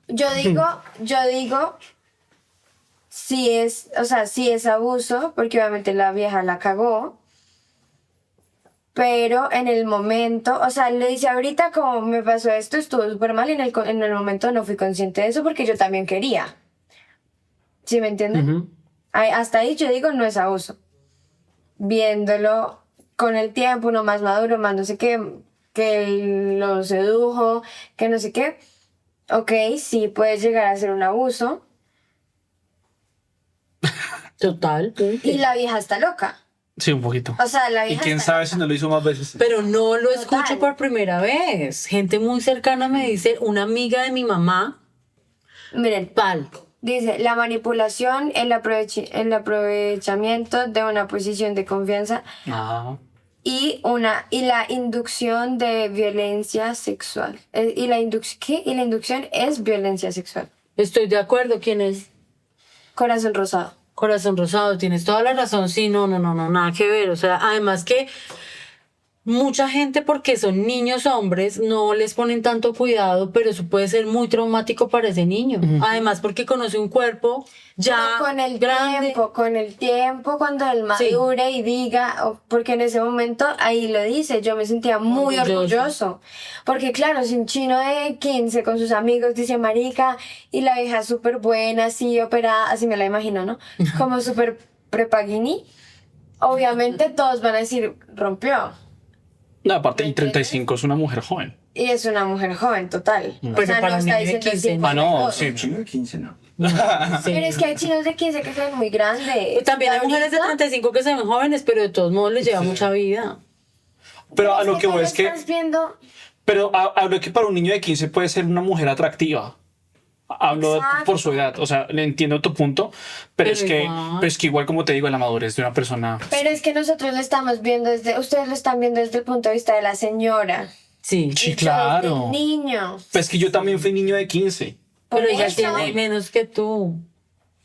Yo digo, sí es abuso, porque obviamente la vieja la cagó. Pero en el momento, o sea, le dice ahorita como me pasó esto, estuvo súper mal y en el momento no fui consciente de eso porque yo también quería. ¿Sí me entienden? Ujú. Hasta ahí yo digo no es abuso. Viéndolo con el tiempo, uno más maduro, más no sé qué, que él lo sedujo, que no sé qué. Ok, sí puede llegar a ser un abuso. Total. Y la vieja está loca. Sí, un poquito. O sea, la Y vieja quién está sabe loca. si no lo hizo más veces. Pero no lo Total. escucho por primera vez. Gente muy cercana me dice, una amiga de mi mamá, Miren, pal. dice, la manipulación, el aprovechamiento de una posición de confianza Ah. y la inducción de violencia sexual. ¿Y la inducción es violencia sexual. Estoy de acuerdo. ¿Quién es? Corazón rosado. Corazón rosado, tienes toda la razón. Sí, no, nada que ver. O sea, además que mucha gente, porque son niños hombres, no les ponen tanto cuidado, pero eso puede ser muy traumático para ese niño. Además, porque conoce un cuerpo ya Pero grande. con el tiempo, cuando él madure y diga, porque en ese momento ahí lo dice, yo me sentía muy orgulloso. Porque claro, si un chino de 15 con sus amigos dice marica y la vieja súper buena, así operada, así me la imagino, ¿no? Como súper prepaguini, obviamente todos van a decir, rompió. No, aparte, y ¿Me 35 es una mujer joven. Y es una mujer joven, total. O Pero sea, para no un está niño de diciendo 15, Ah, no, 52. sí. Chino de 15 no. Sí. Pero es que hay chinos de 15 que son muy grandes. También hay Y mujeres de ahorita- 35 que se ven jóvenes, pero de todos modos les lleva mucha vida. Pero a lo que tú voy es que. estás viendo. Pero hablo que para un niño de 15 puede ser una mujer atractiva. Hablo Exacto. por su edad. O sea, le entiendo tu punto. Pero Pero es que igual, como te digo, la madurez de una persona. Pero es que nosotros lo estamos viendo ustedes lo están viendo desde el punto de vista de la señora. Sí. Sí, Y yo claro. del niño. Pues que yo también fui niño de 15. Pero Por ella eso. tiene menos que tú.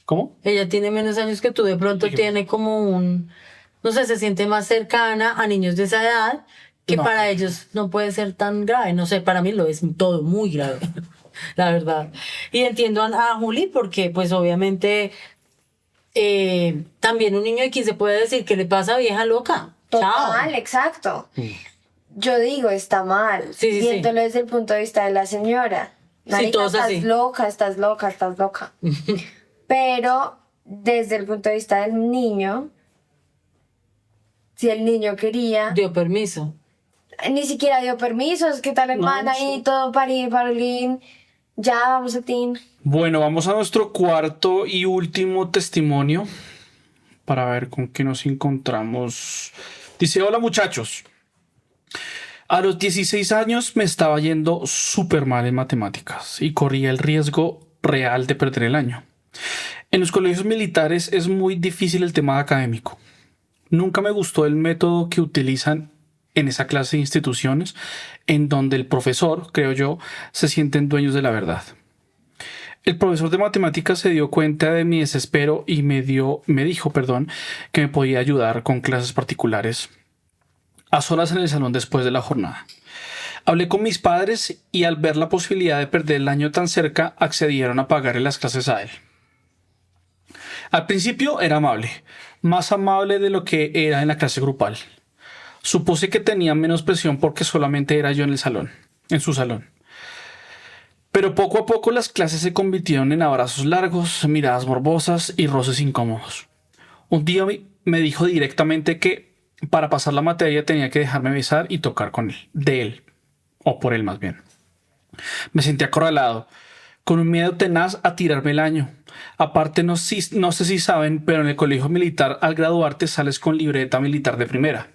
¿Cómo? Ella tiene menos años que tú. De pronto tiene como no sé, se siente más cercana a niños de esa edad, que No. para ellos no puede ser tan grave. No sé, para mí lo es todo muy grave, la verdad. Y entiendo a Juli porque pues obviamente también un niño de 15 puede decir que le pasa vieja loca. Total, Chao. exacto. Yo digo, está mal. Sí, sí, sí. Viéndolo desde el punto de vista de la señora. Marica, todos estás así. loca, estás loca, estás loca. Pero desde el punto de vista del niño, si el niño quería. Dio permiso. Ni siquiera dio permisos, ¿qué tal hermana? Y todo para ir, ya vamos a tin. Bueno, vamos a nuestro cuarto y último testimonio para ver con qué nos encontramos. Dice, hola muchachos. A los 16 años me estaba yendo súper mal en matemáticas y corría el riesgo real de perder el año. En los colegios militares es muy difícil el tema académico. Nunca me gustó el método que utilizan en esa clase de instituciones en donde el profesor, creo yo, se sienten dueños de la verdad. El profesor de matemáticas se dio cuenta de mi desespero y me dijo, que me podía ayudar con clases particulares a solas en el salón después de la jornada. Hablé con mis padres y al ver la posibilidad de perder el año tan cerca, accedieron a pagarle las clases a él. Al principio era amable, más amable de lo que era en la clase grupal. Supuse que tenía menos presión porque solamente era yo en su salón. Pero poco a poco las clases se convirtieron en abrazos largos, miradas morbosas y roces incómodos. Un día me dijo directamente que para pasar la materia tenía que dejarme besar y tocar con él, de él, o por él más bien. Me sentí acorralado, con un miedo tenaz a tirarme el año. Aparte, no sé si saben, pero en el colegio militar al graduarte sales con libreta militar de primera,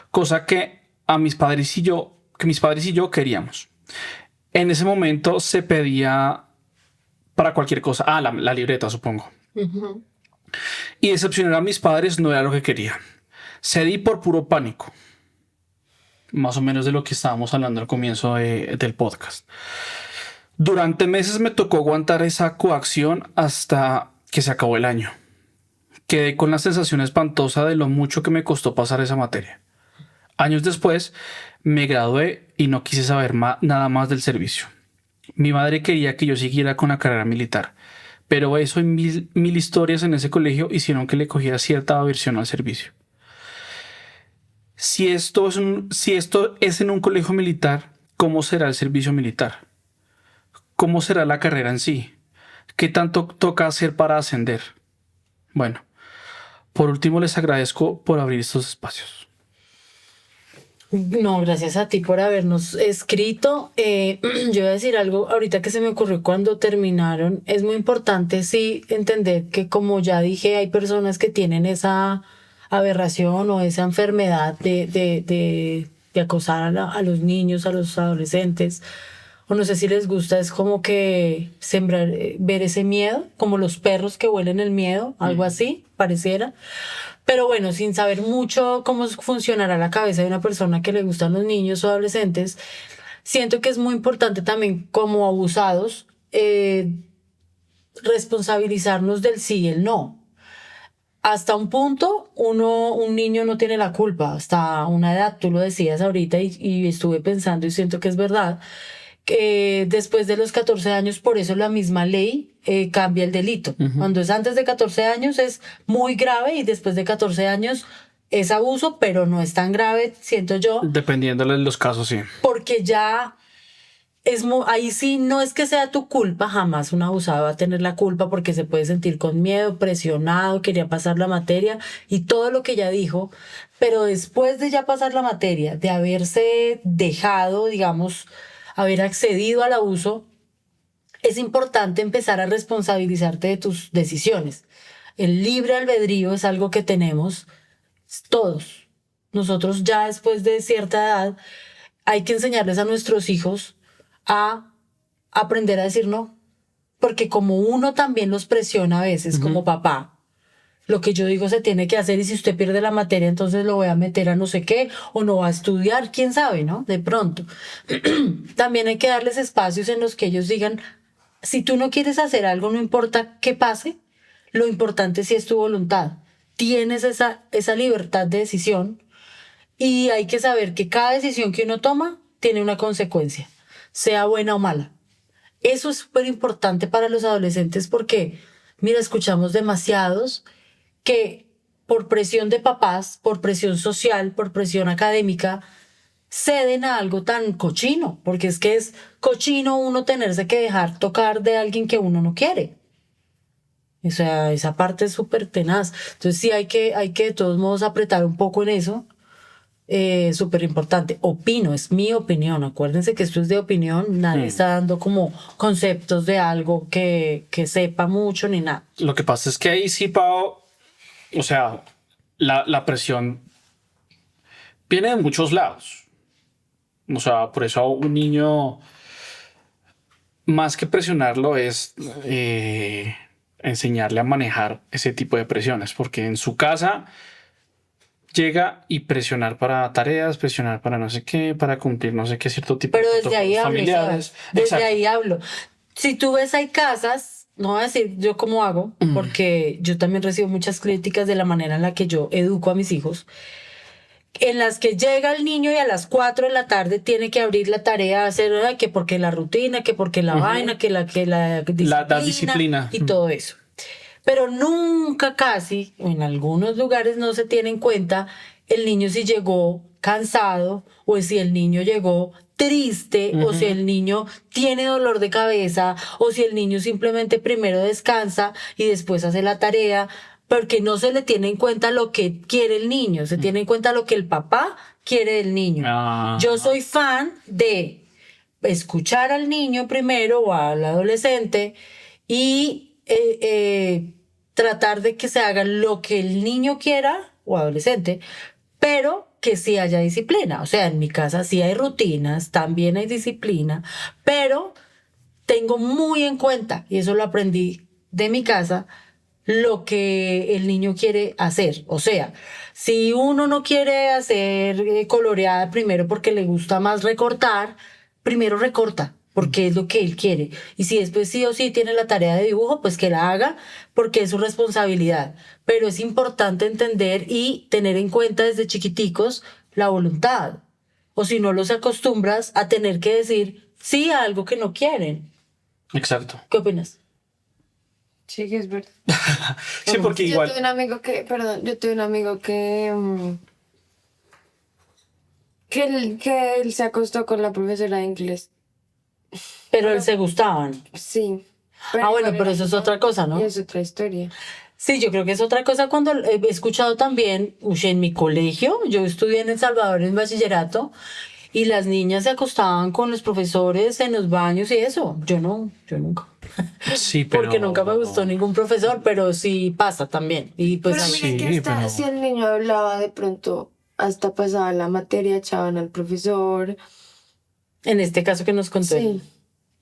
cosa que mis padres y yo queríamos. En ese momento se pedía para cualquier cosa. La libreta, supongo. Uh-huh. Y decepcionar a mis padres no era lo que quería. Cedí por puro pánico. Más o menos de lo que estábamos hablando al comienzo del podcast. Durante meses me tocó aguantar esa coacción hasta que se acabó el año. Quedé con la sensación espantosa de lo mucho que me costó pasar esa materia. Años después me gradué y no quise saber nada más del servicio. Mi madre quería que yo siguiera con la carrera militar, pero eso y mil historias en ese colegio hicieron que le cogiera cierta aversión al servicio. Si esto es en un colegio militar, ¿cómo será el servicio militar? ¿Cómo será la carrera en sí? ¿Qué tanto toca hacer para ascender? Bueno, por último les agradezco por abrir estos espacios. No, gracias a ti por habernos escrito. Yo voy a decir algo ahorita que se me ocurrió cuando terminaron. Es muy importante, sí, entender que, como ya dije, hay personas que tienen esa aberración o esa enfermedad de acosar a los niños, a los adolescentes. O no sé si les gusta, es como que sembrar, ver ese miedo, como los perros que huelen el miedo, algo así, pareciera. Pero bueno, sin saber mucho cómo funcionará la cabeza de una persona que le gustan los niños o adolescentes, siento que es muy importante también, como abusados, responsabilizarnos del sí y el no. Hasta un punto, un niño no tiene la culpa, hasta una edad, tú lo decías ahorita y estuve pensando y siento que es verdad, que después de los 14 años, por eso la misma ley cambia el delito. Uh-huh. Cuando es antes de 14 años es muy grave y después de 14 años es abuso, pero no es tan grave, siento yo. Dependiendo de los casos, sí. Porque ya ahí sí no es que sea tu culpa, jamás un abusado va a tener la culpa porque se puede sentir con miedo, presionado, quería pasar la materia y todo lo que ella dijo, pero después de ya pasar la materia, de haberse dejado, digamos, haber accedido al abuso, es importante empezar a responsabilizarte de tus decisiones. El libre albedrío es algo que tenemos todos. Nosotros ya después de cierta edad hay que enseñarles a nuestros hijos a aprender a decir no, porque como uno también los presiona a veces, uh-huh, como papá, lo que yo digo se tiene que hacer y si usted pierde la materia entonces lo voy a meter a no sé qué o no va a estudiar, quién sabe, ¿no? De pronto. También hay que darles espacios en los que ellos digan, si tú no quieres hacer algo, no importa qué pase, lo importante sí es tu voluntad. Tienes esa libertad de decisión y hay que saber que cada decisión que uno toma tiene una consecuencia, sea buena o mala. Eso es súper importante para los adolescentes porque, mira, escuchamos demasiados que por presión de papás, por presión social, por presión académica, ceden a algo tan cochino, porque es que es cochino uno tenerse que dejar tocar de alguien que uno no quiere. O sea, esa parte es súper tenaz. Entonces sí hay que de todos modos apretar un poco en eso. Súper importante. Opino, es mi opinión. Acuérdense que esto es de opinión. Nadie está dando como conceptos de algo que sepa mucho ni nada. Lo que pasa es que ahí sí, Pau, o sea, la presión viene de muchos lados. O sea, por eso a un niño, más que presionarlo, es enseñarle a manejar ese tipo de presiones, porque en su casa llega y presionar para tareas, presionar para no sé qué, para cumplir no sé qué cierto tipo Pero de desde ahí hablo, familiares. ¿sabes? Desde Exacto. ahí hablo. Si tú ves, hay casas, no voy a decir yo cómo hago, porque yo también recibo muchas críticas de la manera en la que yo educo a mis hijos, en las que llega el niño y a las 4 de la tarde tiene que abrir la tarea, hacer que porque la rutina, que porque la vaina, que la disciplina. y todo eso. Pero nunca casi, en algunos lugares no se tiene en cuenta el niño si llegó cansado o si el niño llegó triste o si el niño tiene dolor de cabeza o si el niño simplemente primero descansa y después hace la tarea, porque no se le tiene en cuenta lo que quiere el niño, se tiene en cuenta lo que el papá quiere del niño. Yo soy fan de escuchar al niño primero o al adolescente y tratar de que se haga lo que el niño quiera o adolescente, pero que sí haya disciplina. O sea, en mi casa sí hay rutinas, también hay disciplina, pero tengo muy en cuenta, y eso lo aprendí de mi casa, lo que el niño quiere hacer. O sea, si uno no quiere hacer coloreada primero porque le gusta más recortar, primero recorta, porque es lo que él quiere. Y si después sí o sí tiene la tarea de dibujo, pues que la haga porque es su responsabilidad. Pero es importante entender y tener en cuenta desde chiquiticos la voluntad. O si no los acostumbras a tener que decir sí a algo que no quieren. Exacto. ¿Qué opinas? Sí, que es verdad. Sí, porque Yo igual. tuve un amigo que él se acostó con la profesora de inglés. Pero él se gustaban. Sí. Bueno, igual pero era eso es como- otra cosa, ¿no? Y es otra historia. Sí, yo creo que es otra cosa cuando he escuchado también, en mi colegio, yo estudié en El Salvador en bachillerato, y las niñas se acostaban con los profesores en los baños y eso. Yo nunca. Sí, pero. Porque nunca me gustó ningún profesor, pero sí pasa también. Y pues Pero Sí, miren que hasta pero- si el niño hablaba de pronto, hasta pasaba la materia, echaban al profesor. en este caso que nos contó él. Sí,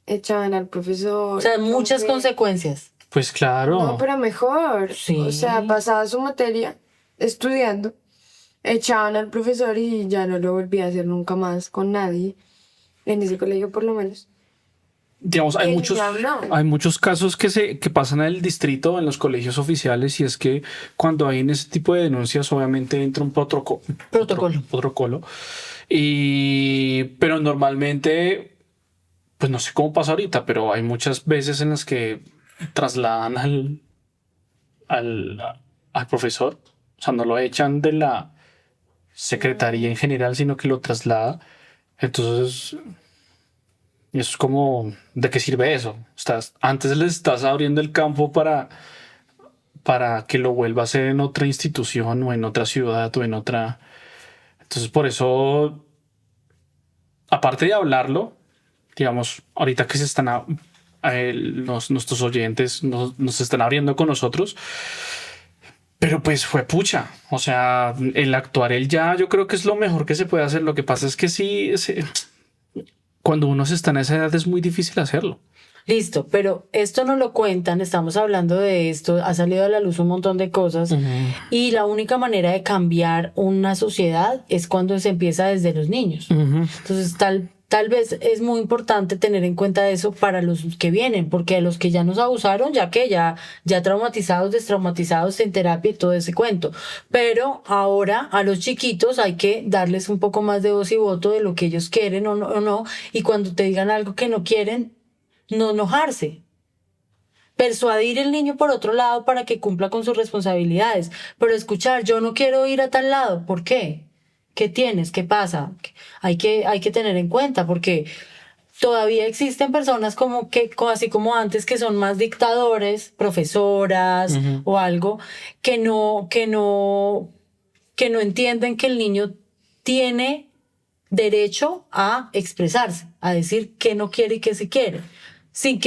echaban al profesor. O sea, muchas Profe. consecuencias. Pues claro. No, pero mejor. Sí. O sea, pasaba su materia estudiando, echaban al profesor y ya no lo volvía a hacer nunca más con nadie. En ese colegio, por lo menos. Digamos, El niño habló. hay muchos casos que pasan en el distrito, en los colegios oficiales, y es que cuando hay en ese tipo de denuncias, obviamente entra un protocolo. Pero normalmente, pues no sé cómo pasa ahorita, pero hay muchas veces en las que trasladan al profesor. O sea, no lo echan de la secretaría en general, sino que lo traslada. Entonces, y eso es como, ¿de qué sirve eso? Antes les estás abriendo el campo para que lo vuelva a hacer en otra institución o en otra ciudad o en otra. Entonces, por eso, aparte de hablarlo, digamos, ahorita que se están nuestros oyentes nos están abriendo con nosotros, pero pues fue pucha. O sea, el actuar él ya, yo creo que es lo mejor que se puede hacer. Lo que pasa es que sí, cuando uno se está en esa edad es muy difícil hacerlo. Listo, pero esto no lo cuentan, estamos hablando de esto, ha salido a la luz un montón de cosas y la única manera de cambiar una sociedad es cuando se empieza desde los niños. Entonces, tal vez es muy importante tener en cuenta eso para los que vienen, porque a los que ya nos abusaron, ya traumatizados, destraumatizados en terapia y todo ese cuento. Pero ahora a los chiquitos hay que darles un poco más de voz y voto de lo que ellos quieren o no, y cuando te digan algo que no quieren, no enojarse. Persuadir al niño por otro lado para que cumpla con sus responsabilidades. Pero escuchar, yo no quiero ir a tal lado. ¿Por qué? ¿Qué tienes? ¿Qué pasa? Hay que tener en cuenta porque todavía existen personas como que, así como antes, que son más dictadores, profesoras o algo, que no entienden que el niño tiene derecho a expresarse, a decir qué no quiere y qué sí quiere. Sin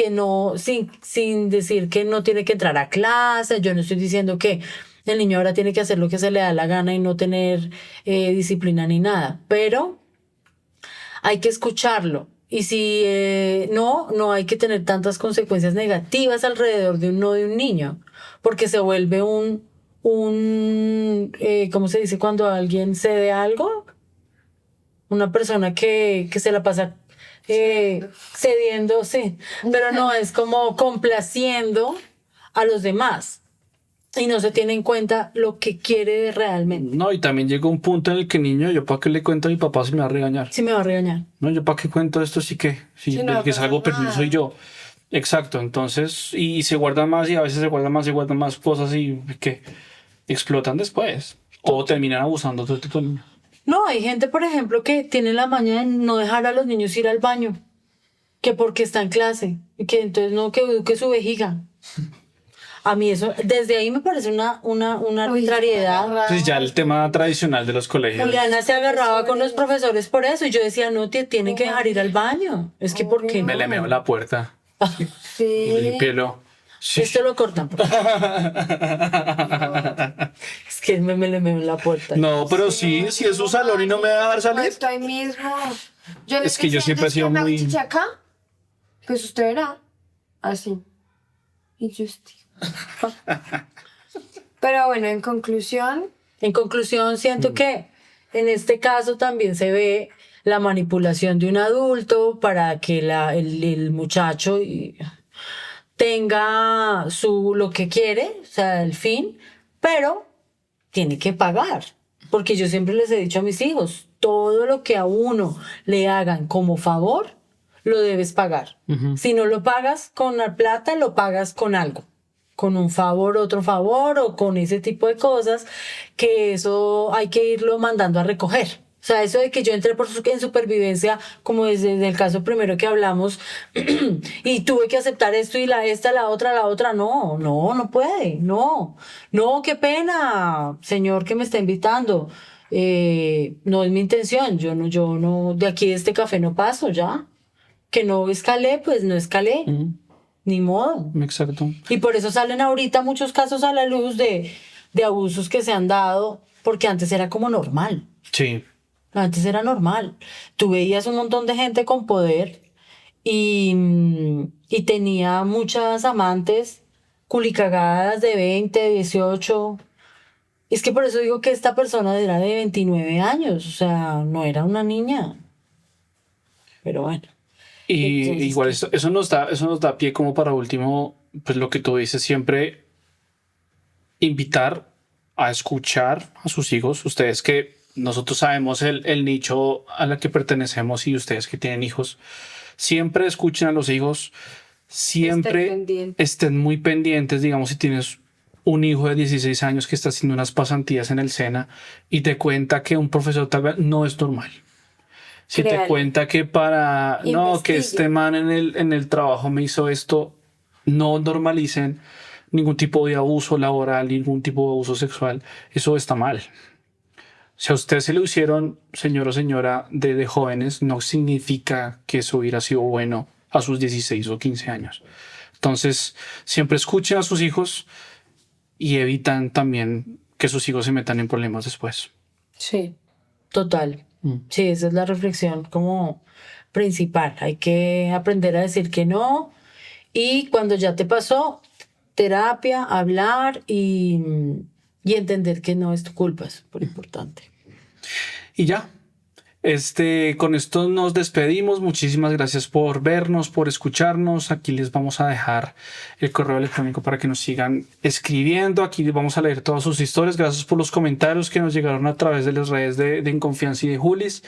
decir que no tiene que entrar a clase. Yo no estoy diciendo que el niño ahora tiene que hacer lo que se le da la gana y no tener disciplina ni nada, pero hay que escucharlo. Y si no hay que tener tantas consecuencias negativas alrededor de un no de un niño, porque se vuelve ¿cómo se dice cuando alguien cede algo? Una persona que se la pasa cediendo, sí, pero no, es como complaciendo a los demás y no se tiene en cuenta lo que quiere realmente. No, y también llega un punto en el que niño, yo para qué le cuento a mi papá si me va a regañar. Sí me va a regañar. No, yo para qué cuento esto sí que, sí, Sí, no, el que salgo perdido soy yo. Exacto, entonces, y se guardan más y a veces se guardan más cosas y que explotan después. O terminan abusando de otro niño. No, hay gente, por ejemplo, que tiene la maña de no dejar a los niños ir al baño, que porque está en clase, y que entonces no, que eduque su vejiga. A mí eso, desde ahí me parece una arbitrariedad. Pues ya el tema tradicional de los colegios. Juliana se agarraba con los profesores por eso, y yo decía, no, te tienen que dejar ir al baño. Es que, ¿por qué no? Me le meo la puerta. Sí. Límpielo. Sí. Esto lo cortan. Por favor. Es que me le meo en la puerta. No, pero sí, si es su salón y no me va a dejar salir. Puesto ahí mismo. Es que yo siempre he sido muy... acá, pues usted era así. Y yo estoy... Pero bueno, en conclusión, siento que en este caso también se ve la manipulación de un adulto para que el muchacho tenga lo que quiere, o sea, el fin, pero tiene que pagar. Porque yo siempre les he dicho a mis hijos, todo lo que a uno le hagan como favor, lo debes pagar. Si no lo pagas con la plata, lo pagas con algo. Con un favor, otro favor, o con ese tipo de cosas, que eso hay que irlo mandando a recoger. O sea, eso de que yo entré en supervivencia, como desde el caso primero que hablamos, y tuve que aceptar esto y la otra, no puede, no, qué pena, señor que me está invitando, no es mi intención, yo no, de aquí de este café no paso, ya, que no escalé, pues no escalé, ni modo. Exacto. Y por eso salen ahorita muchos casos a la luz de abusos que se han dado, porque antes era como normal. Sí. Antes era normal. Tú veías un montón de gente con poder y tenía muchas amantes culicagadas de 20, 18. Es que por eso digo que esta persona era de 29 años. O sea, no era una niña. Pero bueno. Y Entonces, igual eso nos da pie como para último, pues lo que tú dices, siempre invitar a escuchar a sus hijos. Ustedes que nosotros sabemos el nicho a la que pertenecemos y ustedes que tienen hijos, siempre escuchen a los hijos, siempre estén muy pendientes. Digamos, si tienes un hijo de 16 años que está haciendo unas pasantías en el SENA y te cuenta que un profesor tal vez no es normal. Si te cuenta que que este man en el trabajo me hizo esto, no normalicen ningún tipo de abuso laboral, ningún tipo de abuso sexual. Eso está mal. Si a usted se lo hicieron, señor o señora, de jóvenes, no significa que eso hubiera sido bueno a sus 16 o 15 años. Entonces, siempre escuchen a sus hijos y evitan también que sus hijos se metan en problemas después. Sí, total. Sí, esa es la reflexión como principal. Hay que aprender a decir que no y cuando ya te pasó, terapia, hablar y entender que no es tu culpa, es súper importante. Y ya, con esto nos despedimos. Muchísimas gracias por vernos, por escucharnos. Aquí les vamos a dejar el correo electrónico para que nos sigan escribiendo. Aquí vamos a leer todas sus historias. Gracias por los comentarios que nos llegaron a través de las redes de En Confianza y de Julis.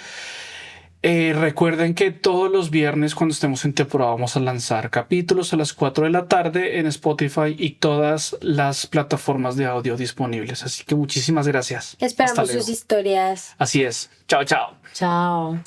Recuerden que todos los viernes cuando estemos en temporada vamos a lanzar capítulos a las 4 de la tarde en Spotify y todas las plataformas de audio disponibles. Así que muchísimas gracias. Esperamos sus historias. Así es. Chao, chao. Chao.